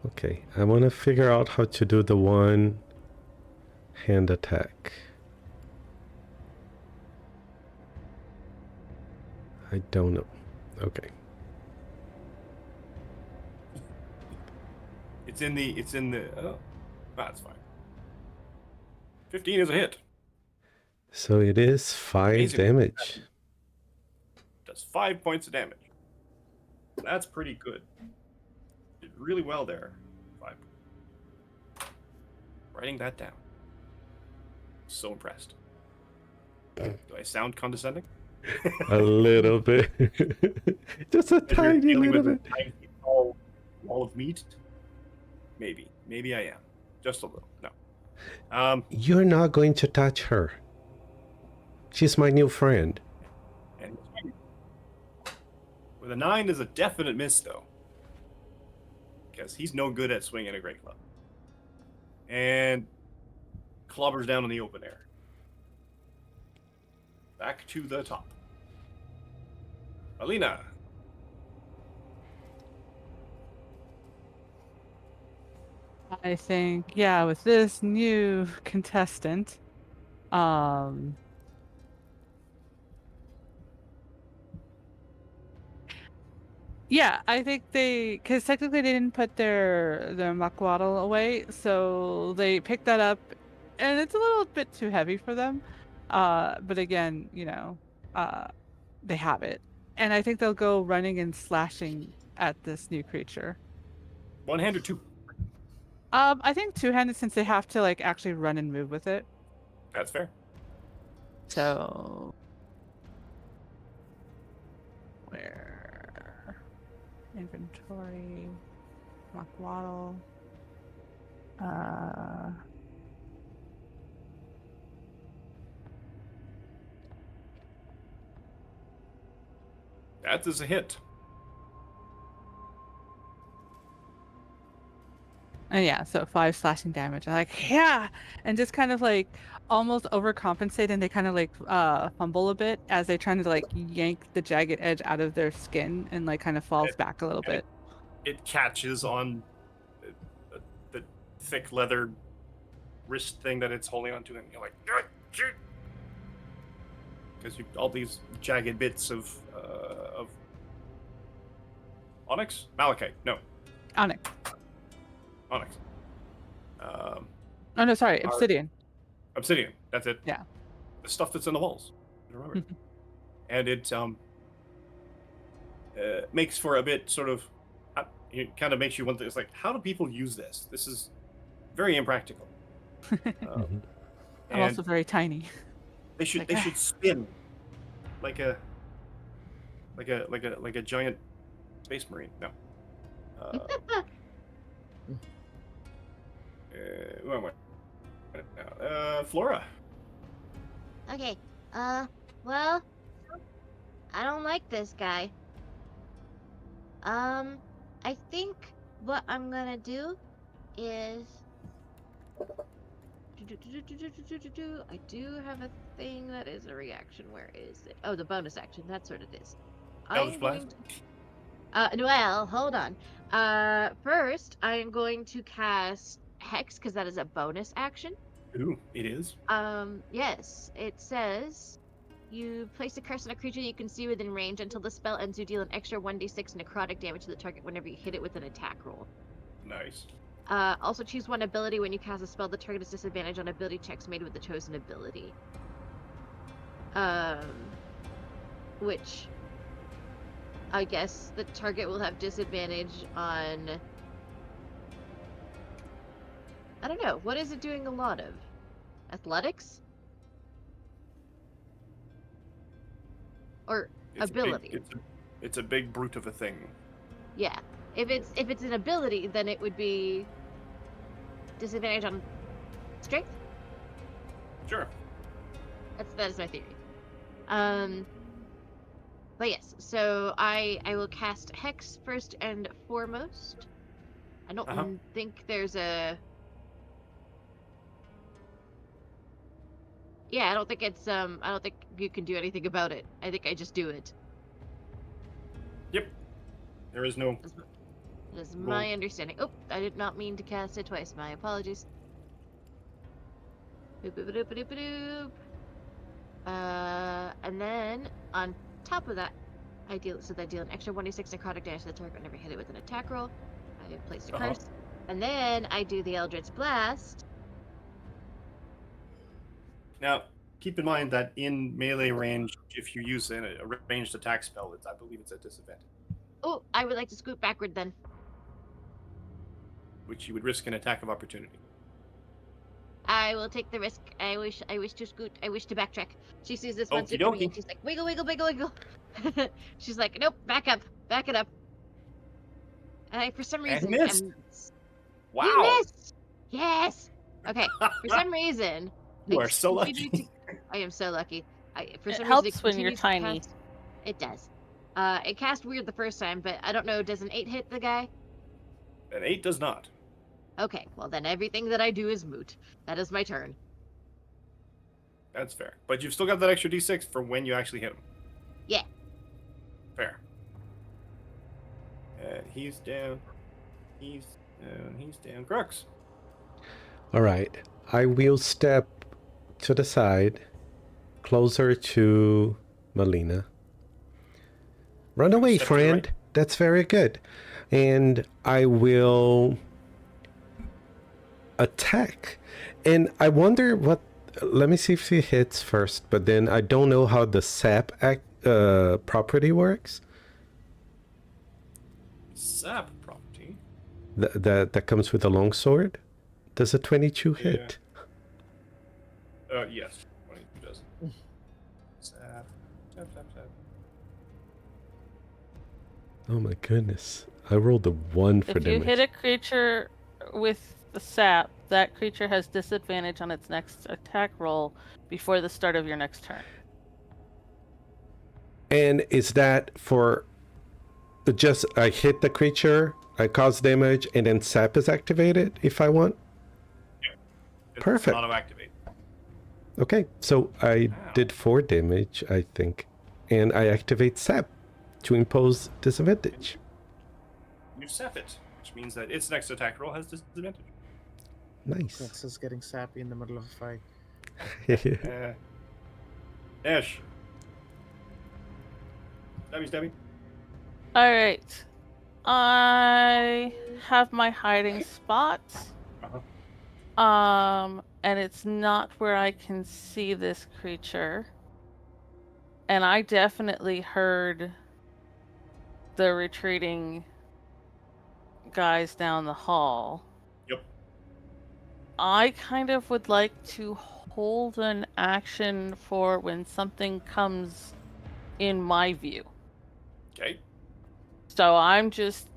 Okay, I want to figure out how to do the one hand attack. I don't know. Okay. It's in the oh, that's fine. 15 is a hit. So it is 5 Amazing. damage. Does 5 points of damage. That's pretty good. Did really well there. 5. Writing that down. So impressed. Do I sound condescending? A little bit. Just a If you're tiny dealing little with bit. a tiny wall of meat? Maybe I am. Just a little. No. You're not going to touch her. She's my new friend. And with a 9 is a definite miss, though. Because he's no good at swinging a great club. And clobbers down in the open air. Back to the top. Alina. I think, yeah, with this new contestant, yeah, I think because technically they didn't put their makwaddle away, so they picked that up, and it's a little bit too heavy for them. But again, they have it, and I think they'll go running and slashing at this new creature. 1 hand or 2? I think two-handed since they have to like actually run and move with it. That's fair. So where inventory, makwaddle, That is a hit. and yeah, so 5 slashing damage. I'm like, yeah, and just kind of like almost overcompensate, and they kind of like fumble a bit as they're trying to like yank the jagged edge out of their skin, and like kind of falls back a little bit. It catches on the thick leather wrist thing that it's holding onto, and you're like, because all these jagged bits of onyx, malachite, no, Onyx. onyx. Oh no, sorry, obsidian. Obsidian. That's it. Yeah. The stuff that's in the walls. Remember. And it makes for a bit sort of. It kind of makes you wonder. It's like, how do people use this? This is very impractical. I'm also very tiny. They should spin like a giant space marine. No. Where am I? Flora. Okay. Well, I don't like this guy. I think what I'm gonna do is I do have a thing that is a reaction. Where is it? Oh, the bonus action. That's what it is. Eldritch Blast? Well, hold on. First, I am going to cast Hex because that is a bonus action. Ooh, it is. Yes, it says you place a curse on a creature you can see within range until the spell ends. You deal an extra 1d6 necrotic damage to the target whenever you hit it with an attack roll. Nice. Also choose one ability when you cast a spell. The target has disadvantage on ability checks made with the chosen ability. Which I guess the target will have disadvantage on. I don't know. What is it doing a lot of? Athletics? Or ability? It's a big brute of a thing. Yeah. If it's an ability, then it would be disadvantage on strength. Sure. That is my theory. But yes, so I will cast Hex first and foremost. I don't think there's a. Yeah, I don't think it's I don't think you can do anything about it. I think I just do it. Yep. There is no. That is my understanding. Oh, I did not mean to cast it twice. My apologies. Boop, boop, boop, boop, boop, boop. And then on top of that, I deal an extra 1d6 necrotic damage to the target whenever I hit it with an attack roll. I place a curse, and then I do the Eldritch Blast. Now, keep in mind that in melee range, if you use a ranged attack spell, I believe it's a disadvantage, Oh, I would like to scoot backward then. which you would risk an attack of opportunity. I will take the risk. I wish to scoot. I wish to backtrack. She sees this monster Okie coming dokie. and she's like, wiggle, wiggle, wiggle, wiggle. She's like, nope, back up, back it up. And for some reason, missed. Wow. You missed. Yes. Okay. For some reason, You I are so continue lucky. I am so lucky. For It some helps reason, when you're tiny. It does. It cast weird the first time, but I don't know. Does an 8 hit the guy? An 8 does not. Okay. Well, then everything that I do is moot. That is my turn. That's fair. But you've still got that extra d6 for when you actually hit him. Yeah. Fair. And he's down. He's down. He's down. Crux. All right. I will step to the side, closer to Melina. Run away, Step to the friend. right. That's very good. And I will attack. And I wonder what. Let me see if she hits first, but then I don't know how the sap property works. Sap property. That comes with a longsword. Does a 22 hit? Yes. 22 does. Sap. Tap, tap, tap. Oh my goodness. I rolled a 1 for If you damage. hit a creature with the sap, that creature has disadvantage on its next attack roll before the start of your next turn. And is that for just I hit the creature, I cause damage, and then sap is activated if I want? It's Perfect. Auto-activate. Okay, so I did 4 damage, I think. And I activate sap to impose disadvantage. You sap it, which means that its next attack roll has disadvantage. Nice. Crux is getting sappy in the middle of a fight. Ash. Stabby. Alright. I have my hiding spot. And it's not where I can see this creature. And I definitely heard the retreating guys down the hall. Yep. I kind of would like to hold an action for when something comes in my view. Okay. So I'm just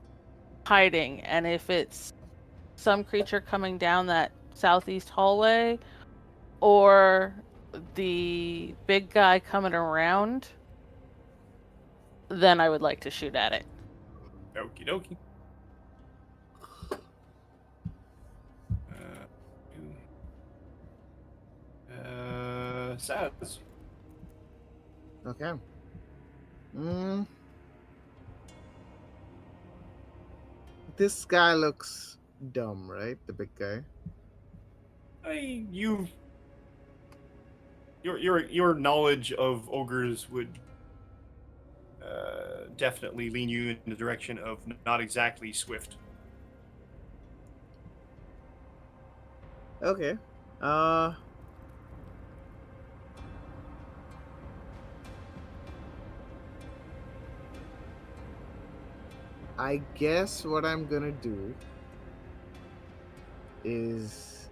hiding, and if it's some creature coming down that southeast hallway or the big guy coming around, then I would like to shoot at it. Okie dokie. Saz. Okay. This guy looks dumb, right? The big guy. Your knowledge of ogres would definitely lean you in the direction of not exactly swift. Okay. I guess what I'm gonna do is,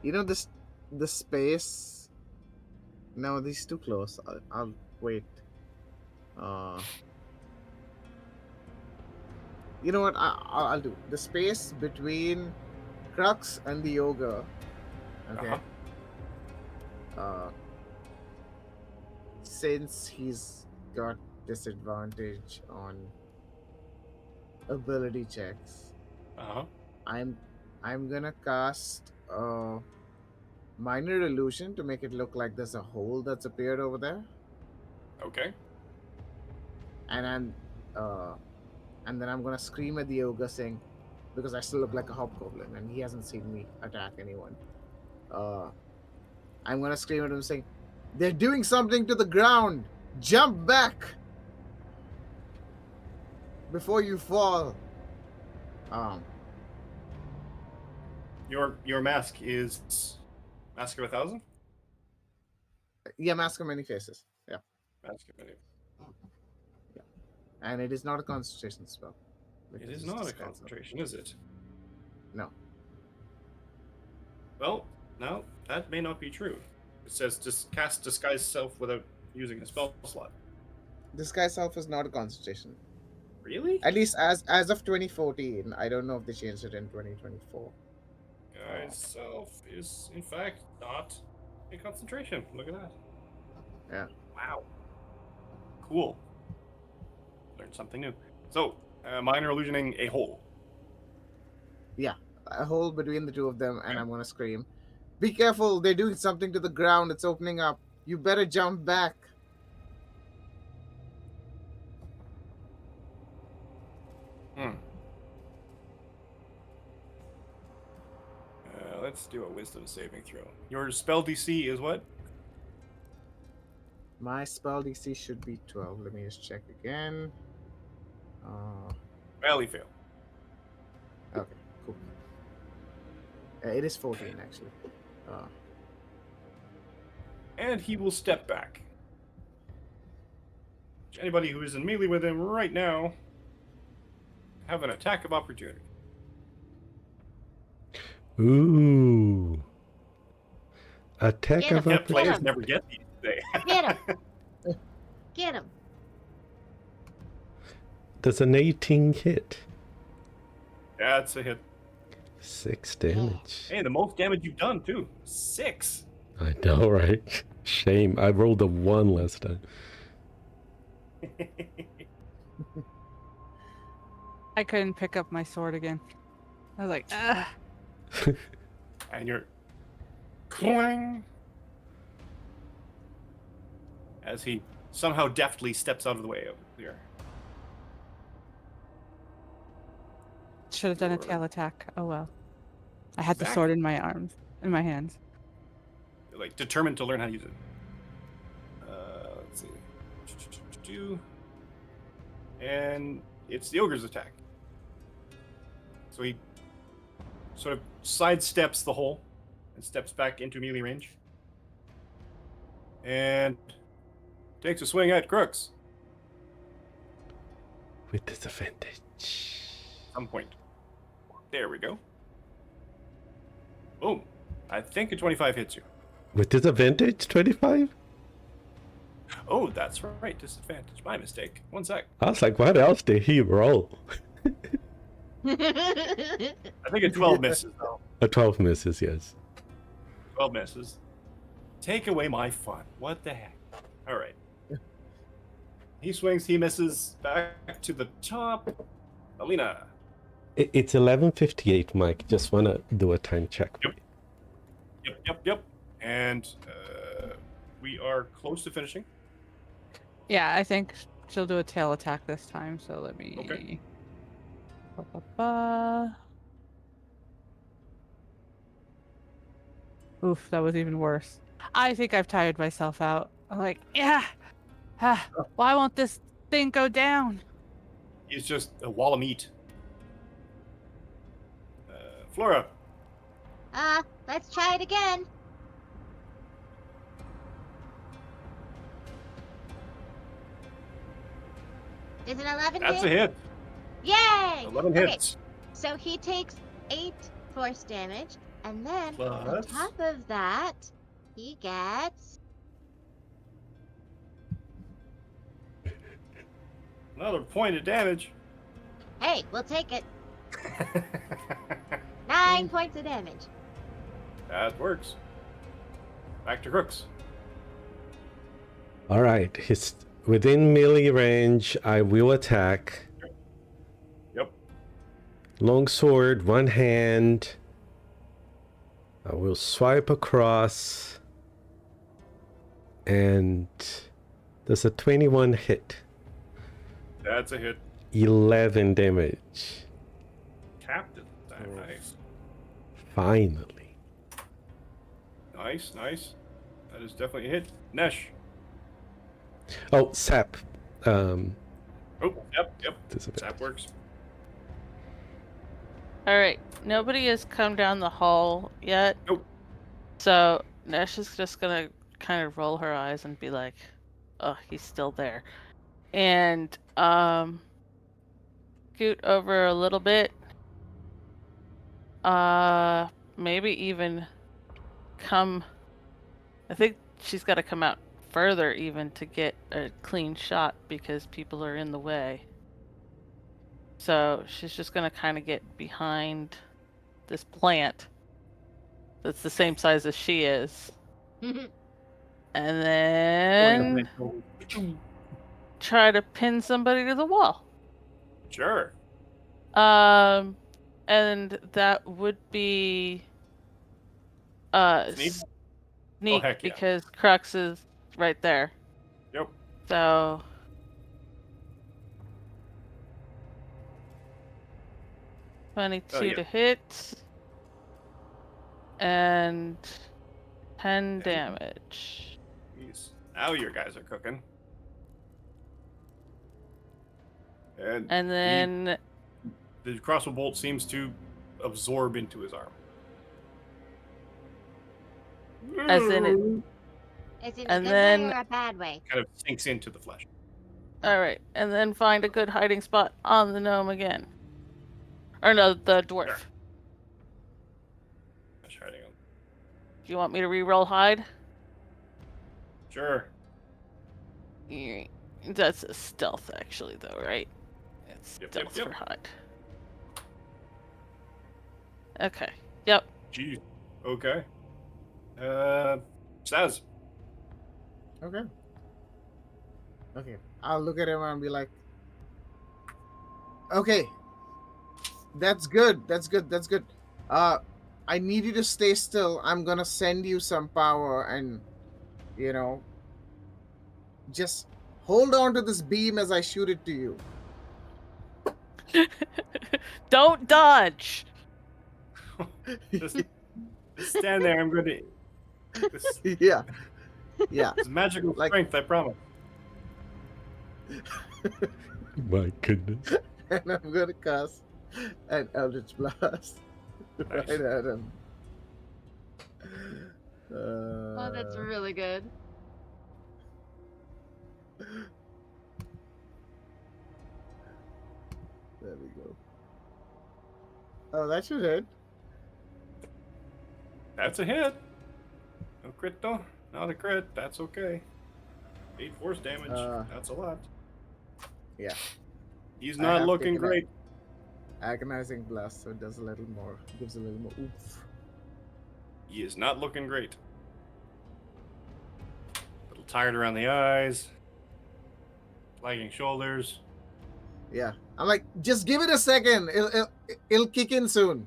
this the space. No, these too close. I'll wait. Uh, you know what? I'll do the space between Crux and the Yoga. Okay. Uh-huh. Since he's got disadvantage on ability checks, Uh-huh. I'm gonna cast minor illusion to make it look like there's a hole that's appeared over there, Okay. and uh, and then I'm gonna scream at the ogre saying, because I still look like a hobgoblin and he hasn't seen me attack anyone. I'm gonna scream at him saying, "They're doing something to the ground! Jump back before you fall!" Your mask is Mask of 1,000? Yeah, Mask of Many Faces. Yeah. Mask of Many. Yeah. And it is not a concentration spell. It is not a concentration, is it? No. Well, no, that may not be true. It says just cast Disguise Self without using a spell slot. Disguise Self is not a concentration. Really? At least as of 2014. I don't know if they changed it in 2024. Disguise Self is, in fact, not a concentration. Look at that. Yeah. Wow. Cool. Learned something new. So, minor illusioning a hole. Yeah. A hole between the two of them, and I'm gonna scream, "Be careful! They're doing something to the ground. It's opening up. You better jump back." Let's do a wisdom saving throw. Your spell DC is what? My spell DC should be 12. Let me just check again. Barely fail. Okay, cool. It is 14, actually. And he will step back. Anybody who is in melee with him right now have an attack of opportunity. Ooh. Attack Get of him. Yeah, players opportunity. never get these today. Get him. Get him. Does an 18 hit? That's a hit. 6 damage. Hey, the most damage you've done, too. 6. I know, right? Shame. I rolled a 1 last time. I couldn't pick up my sword again. I was like, ah. And you're clang as he somehow deftly steps out of the way over there. Should have done a tail attack. Oh well. I had the Exactly. sword in my arms, in my hands. You're, like, determined to learn how to use it. Let's see. And it's the ogre's attack. So he sort of sidesteps the hole and steps back into melee range. And takes a swing at Crux With disadvantage. at some point. There we go. Boom. I think a 25 hits you. With disadvantage, 25? Oh, that's right. Disadvantage. My mistake. 1 sec. I was like, what else did he roll? I think a 12 misses, though. A 12 misses, yes. 12 misses. Take away my fun. What the heck? All right. He swings, he misses. Back to the top. Alina. It's 11:58, Mike. Just want to do a time check. Yep. And we are close to finishing. Yeah, I think she'll do a tail attack this time. So let me. Okay. Oof, that was even worse. I think I've tired myself out. I'm like, yeah, why won't this thing go down? He's just a wall of meat. Flora. Let's try it again. Is an 11 That's hit? a hit. Yay! 11 Okay, hits. so he takes 8 force damage, and then on Plus. top of that, he gets Another point of damage. hey, we'll take it. 9 points of damage. That works. Back to Crooks. All right. He's within melee range. I will attack. Yep. Long sword, one hand. I will swipe across. And does a 21 hit? That's a hit. 11 damage. Captain. Nice. Finally. Nice, nice. That is definitely a hit. Nesh. Oh, sap. Oh, yep. Disadvantage. That works. All right. Nobody has come down the hall yet. Nope. So Nesh is just gonna kind of roll her eyes and be like, "Oh, he's still there," and scoot over a little bit. Maybe even come. I think she's got to come out further even to get a clean shot because people are in the way. So she's just gonna kind of get behind this plant that's the same size as she is. And then try to pin somebody to the wall. Sure. And that would be Sneak? sneak heck yeah. because Crux is right there. Yep. So 22 yeah. to hit and 10 damage. Jeez. Now your guys are cooking. And then the crossbow bolt seems to absorb into his arm. as in it. Is it a And good then- way or a bad way? Kind of sinks into the flesh. All right, and then find a good hiding spot on the gnome again. Or no, the dwarf. Sure. Just hiding him. Do you want me to re-roll hide? Sure. That's a stealth, actually, though, right? It's Yep, stealth yep. for hide. Okay. Yep. Jeez. Okay. Saz. Okay. Okay. I'll look at him and be like, okay. That's good. That's good. That's good. I need you to stay still. I'm gonna send you some power and, just hold on to this beam as I shoot it to you. Don't dodge. Just stand there. I'm going to. This Yeah. Yeah. is magical Like- strength, I promise. My goodness. And I'm gonna cast an Eldritch Blast right Nice. at him. Oh, that's really good. There we go. Oh, that should hit. That's a hit. No crit, though. Not a crit. That's okay. 8 force damage. That's a lot. Yeah. He's I not have looking taken a- great. Agonizing Blast, so it does a little more. Gives a little more oomph. He is not looking great. A little tired around the eyes. Flagging shoulders. Yeah. I'm like, just give it a second. It'll kick in soon.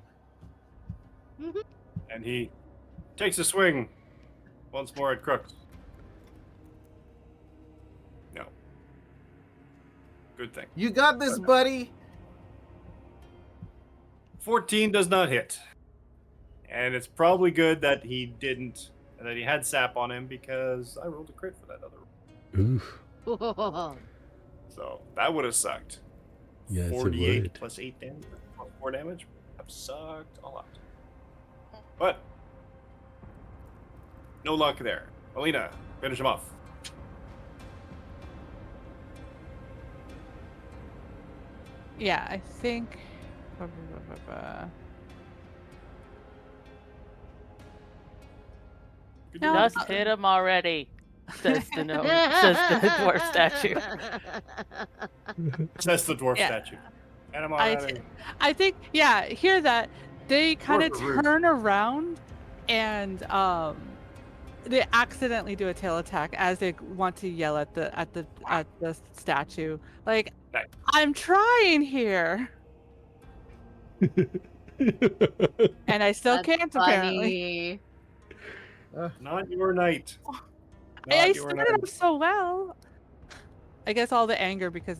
And he takes a swing once more at Crooks. No. Good thing. You got this, buddy. 14 does not hit. And it's probably good that he had sap on him because I rolled a crit for that other roll. Oof. So that would have sucked. Yes, it 48 would. plus 8 damage, plus 4 damage would have sucked a lot. But no luck there. Alina, finish him off. Yeah, I think. No, Just hit him already, says the gnome, says the dwarf statue. Says the dwarf Yeah. statue. And I'm I, already. I think, yeah, hear that. They kind of Dwarf are rude. turn around and they accidentally do a tail attack as they want to yell at the statue. Like, Nice. I'm trying here. And I still That's can't apparently. funny. Not your night. I Not your started night. off so well. I guess all the anger because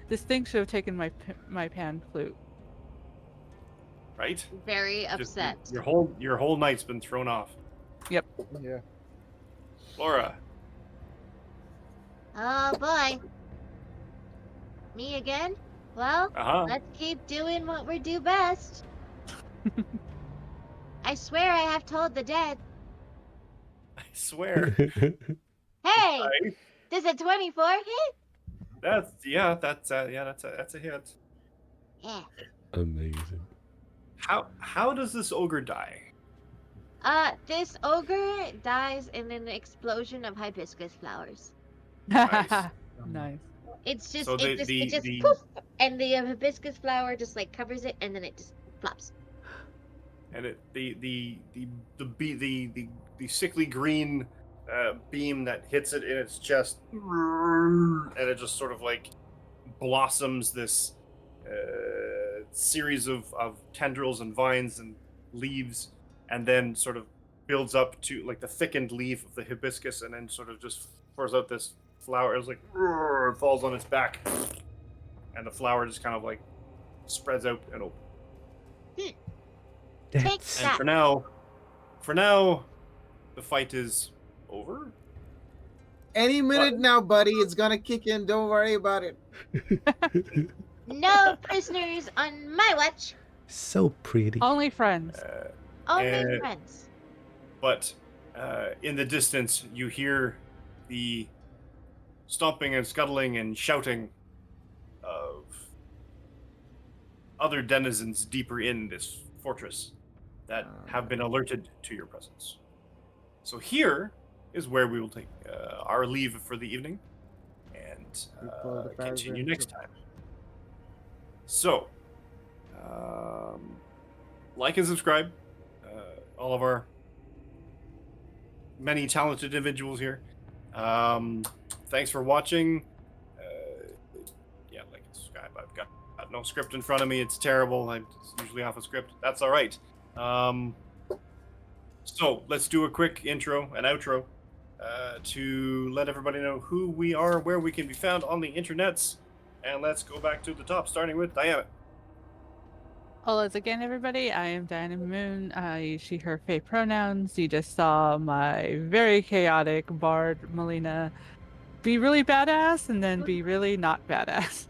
this thing should have taken my pan flute. Right? Very Just upset. your whole night's been thrown off. Yeah. Laura. Oh boy. Me again? Well, Uh-huh. let's keep doing what we do best. I swear I have told the dead. I swear. Hey, Right? does a 24 hit? That's a hit. Yeah. Amazing. How does this ogre die? This ogre dies in an explosion of hibiscus flowers. Nice. Nice. It's just So it just the poof, and the hibiscus flower just like covers it, and then it just flops. and it the sickly green beam that hits it in its chest, and it just sort of like blossoms this series of tendrils and vines and leaves, and then sort of builds up to like the thickened leaf of the hibiscus, and then sort of just pours out this flower. It's like it falls on its back, and the flower just kind of like spreads out and open. Take That's And that. for now, the fight is over. Any minute now, buddy, it's gonna kick in. Don't worry about it. No prisoners on my watch. so pretty. Only friends. Only friends. But in the distance, you hear the stomping and scuttling and shouting of other denizens deeper in this fortress that have been alerted to your presence. So here is where we will take our leave for the evening and continue next time. So, like and subscribe. All of our many talented individuals here. Thanks for watching. Yeah, like and subscribe. I've got no script in front of me. It's terrible. I'm usually off a script. That's all right. So let's do a quick intro and outro to let everybody know who we are, where we can be found on the internets, and let's go back to the top, starting with Diana. Hello again, everybody. I am Diana Moon. I use she, her, fae pronouns. You just saw my very chaotic bard, Melina, be really badass and then be really not badass.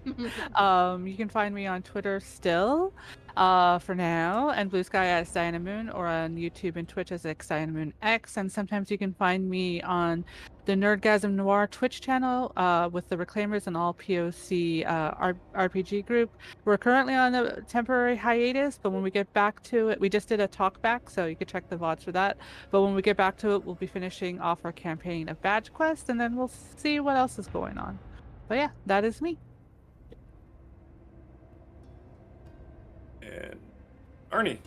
You can find me on Twitter still, for now, and Blue Sky as Diana Moon, or on YouTube and Twitch as Diana Moon X. And sometimes you can find me on the Nerdgasm Noir Twitch channel with the Reclaimers and All POC RPG group. We're currently on a temporary hiatus, but when we get back to it, we just did a talk back, so you can check the VODs for that. But when we get back to it, we'll be finishing off our campaign of Badge Quest, and then we'll see what else is going on. But yeah, that is me. And Arnie.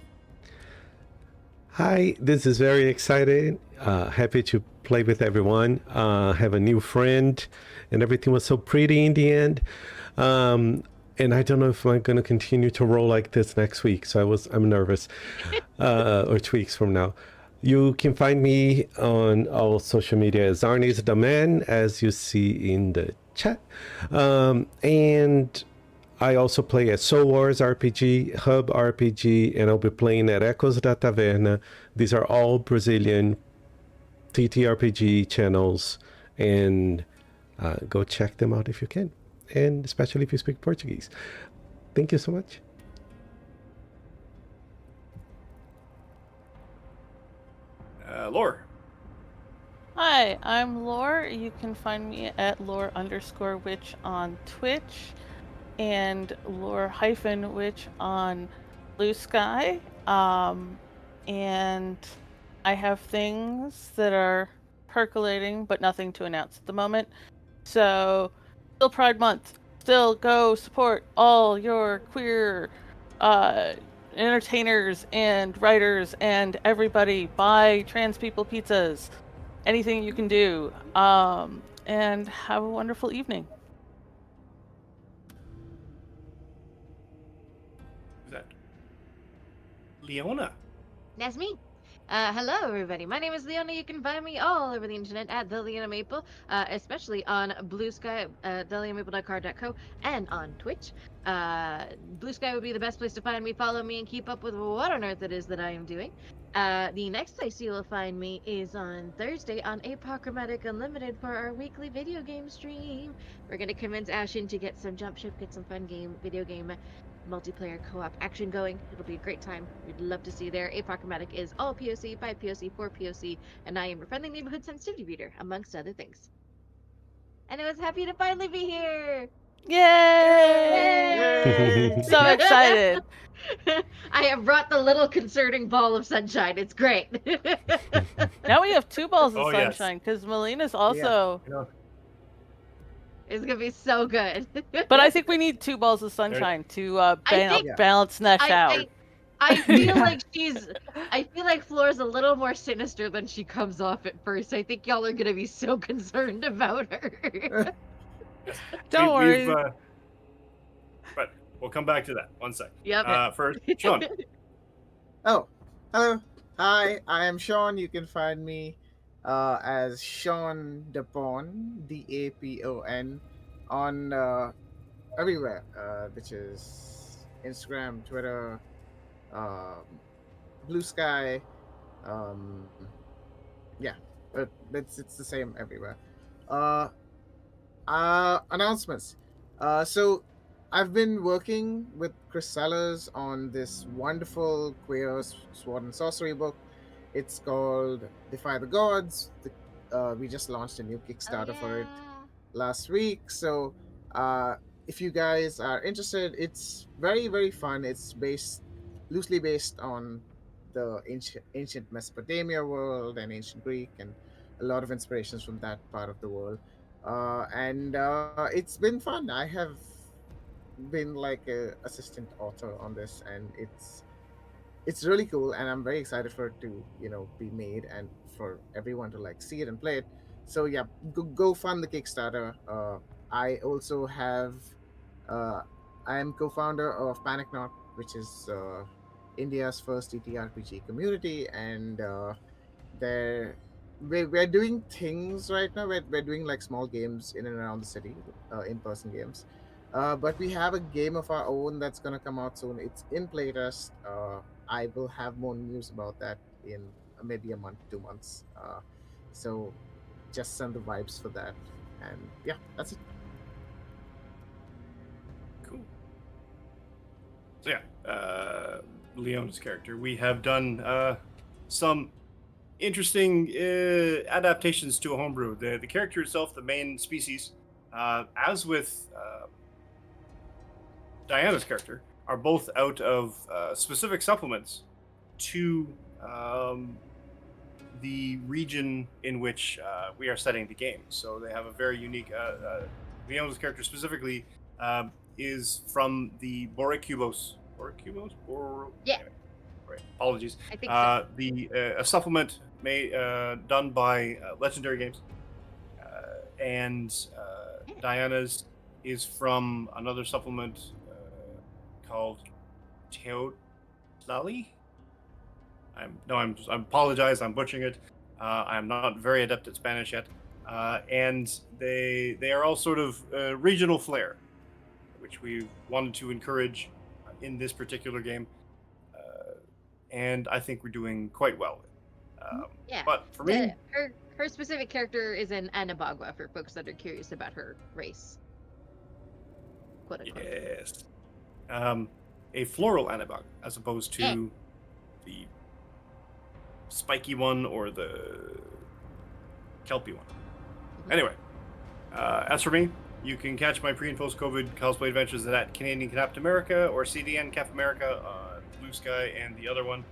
Hi, this is very exciting. Happy to play with everyone. Have a new friend, and everything was so pretty in the end. And I don't know if I'm going to continue to roll like this next week, so I'm nervous. Or 2 weeks from now. You can find me on all social media as Arnie's the Man, as you see in the chat. And I also play at Soul Wars RPG, Hub RPG, and I'll be playing at Ecos da Taverna. These are all Brazilian TTRPG channels, and go check them out if you can, and especially if you speak Portuguese. Thank you so much. Lore. Hi, I'm Lore. You can find me at lore_witch on Twitch and lore-witch on Blue Sky. And I have things that are percolating, but nothing to announce at the moment. So, still Pride Month. Still go support all your queer entertainers and writers and everybody. Buy trans people pizzas. Anything you can do. And have a wonderful evening. Who's that? Leona. That's me. Hello, everybody. My name is Leona. You can find me all over the internet at the Leona Maple, especially on Blue Sky, theleonamaple.card.co, and on Twitch. Blue Sky would be the best place to find me. Follow me and keep up with what on earth it is that I am doing. The next place you will find me is on Thursday on Apochromatic Unlimited for our weekly video game stream. We're going to convince Ashen to get some jump ship, get some fun video game multiplayer co-op action going. It'll be a great time. We'd love to see you there. Apochromatic is all POC, by POC, for POC, and I am your friendly neighborhood sensitivity reader, amongst other things. And I was happy to finally be here! Yay! Yay! So excited. I have brought the little concerning ball of sunshine. It's great. Now we have 2 balls of Oh, yes. sunshine because Melina's also. You know, It's gonna be so good. But I think we need 2 balls of sunshine to think- balance Nesh out. I feel like I feel like Flora's a little more sinister than she comes off at first. I think y'all are gonna be so concerned about her. Don't worry. But we'll come back to that. One sec. Yep. First, Sean. Oh, hello. Hi, I am Sean. You can find me as Sean Dapon, Dapon, on everywhere, which is Instagram, Twitter, Blue Sky. Yeah, but it's the same everywhere. Announcements. So I've been working with Chris Sellers on this wonderful queer sword and sorcery book. It's called Defy the Gods. We just launched a new Kickstarter for it last week. So if you guys are interested, it's very, very fun. It's loosely based on the ancient Mesopotamia world and ancient Greek, and a lot of inspirations from that part of the world. And it's been fun. I have been like a assistant author on this, and it's really cool, and I'm very excited for it to be made and for everyone to like see it and play it. So yeah, go fund the Kickstarter. I also have I am co-founder of Panic Knot, which is India's first TTRPG community, and we're doing things right now. We're doing like small games in and around the city, in-person games. But we have a game of our own that's gonna come out soon. It's in playtest. I will have more news about that in maybe a month, 2 months. So just send the vibes for that, and yeah, that's it. Cool. So yeah, Leona's character. We have done some interesting adaptations to a homebrew. The character itself, the main species, as with Diana's character, are both out of specific supplements to the region in which we are setting the game. So they have a very unique. Leona's character specifically is from the Boricubos. Boricubos? Yeah. Anyway, right. Apologies. I think so. A supplement done by Legendary Games, and Diana's is from another supplement called Teotlali. I apologize. I'm butchering it. I'm not very adept at Spanish yet, and they are all sort of regional flair, which which we wanted to encourage in this particular game. And I think we're doing quite well. Yeah. But for me, Her specific character is an Anabagua for folks that are curious about her race. Quote unquote. yes, a floral anabog as opposed to the spiky one or the kelpie one. Anyway, as for me, you can catch my pre and post COVID cosplay adventures at Canadian Captain America or CDN Cap America on Blue Sky, and the other one,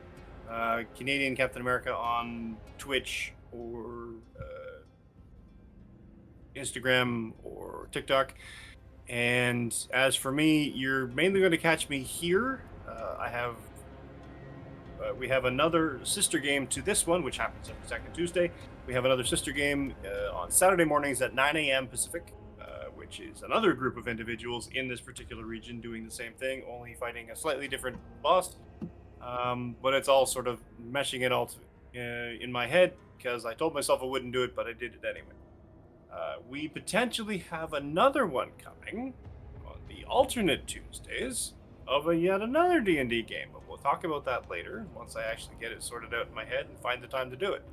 Canadian Captain America on Twitch or Instagram or TikTok. And as for me, you're mainly going to catch me here. We have another sister game to this one, which happens every second Tuesday. We have another sister game on Saturday mornings at 9 a.m. Pacific, which is another group of individuals in this particular region doing the same thing, only fighting a slightly different boss. But it's all sort of meshing it all in my head because I told myself I wouldn't do it, but I did it anyway. We potentially have another one coming on the alternate Tuesdays of yet another D&D game, but we'll talk about that later once I actually get it sorted out in my head and find the time to do it.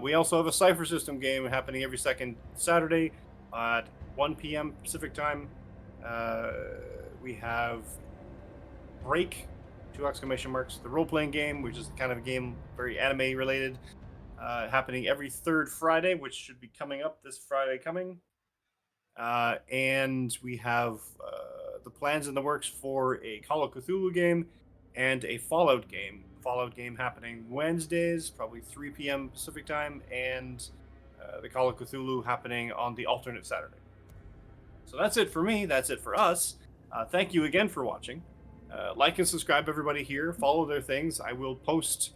We also have a Cypher System game happening every second Saturday at 1 p.m. Pacific time. We have Break, 2 exclamation marks, the role-playing game, which is kind of a game very anime related, happening every third Friday, which should be coming up this Friday coming. And we have the plans in the works for a Call of Cthulhu game and a Fallout game. Fallout game happening Wednesdays, probably 3 p.m. Pacific time, and the Call of Cthulhu happening on the alternate Saturday. So that's it for me. That's it for us. Thank you again for watching. Like and subscribe, everybody here. Follow their things. I will post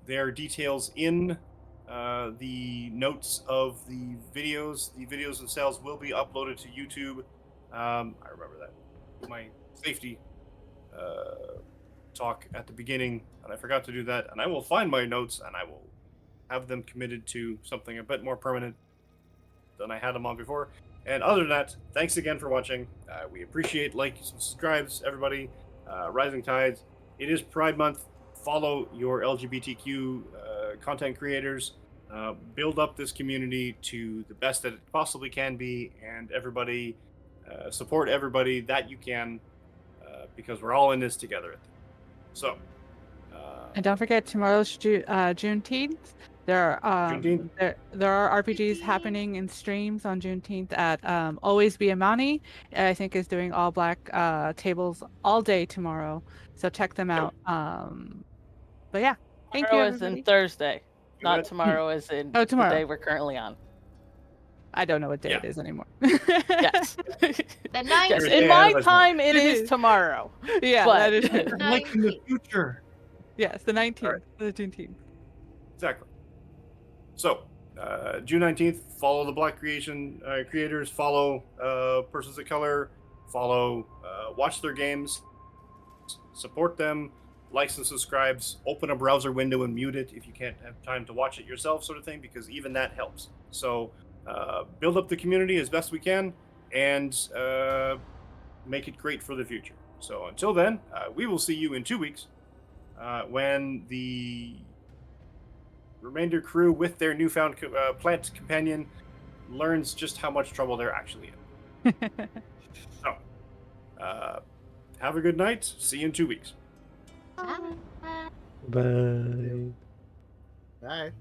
their details in the notes of the videos. The videos themselves will be uploaded to YouTube. I remember that. My safety talk at the beginning, and I forgot to do that. And I will find my notes, and I will have them committed to something a bit more permanent than I had them on before. And other than that, thanks again for watching. We appreciate likes and subscribes, everybody. Rising Tides. It is Pride Month. Follow your LGBTQ content creators. Build up this community to the best that it possibly can be, and everybody support everybody that you can, because we're all in this together. So, And don't forget, tomorrow's Juneteenth. There are Juneteenth? there are RPGs happening in streams on Juneteenth at Always Be Amani. I think is doing all black tables all day tomorrow. So check them out. But yeah, thank you, Tomorrow is everybody. in Thursday, not good. tomorrow as in Oh, the tomorrow. day we're currently on. I don't know what day Yeah. it is anymore. Yes. The Yes. 19th. In Yeah, my that's time, it It is is. tomorrow. Yeah, But- that is true. like in the future. Yes, the 19th, Alright. the Juneteenth. Exactly. So, June 19th, follow the Black creators, follow Persons of Color, follow, watch their games, support them, likes and subscribes, open a browser window and mute it if you can't have time to watch it yourself, sort of thing, because even that helps. So, build up the community as best we can, and make it great for the future. So, until then, we will see you in 2 weeks when the remainder crew with their newfound plant companion learns just how much trouble they're actually in. So, have a good night. See you in 2 weeks. Bye. Bye. Bye.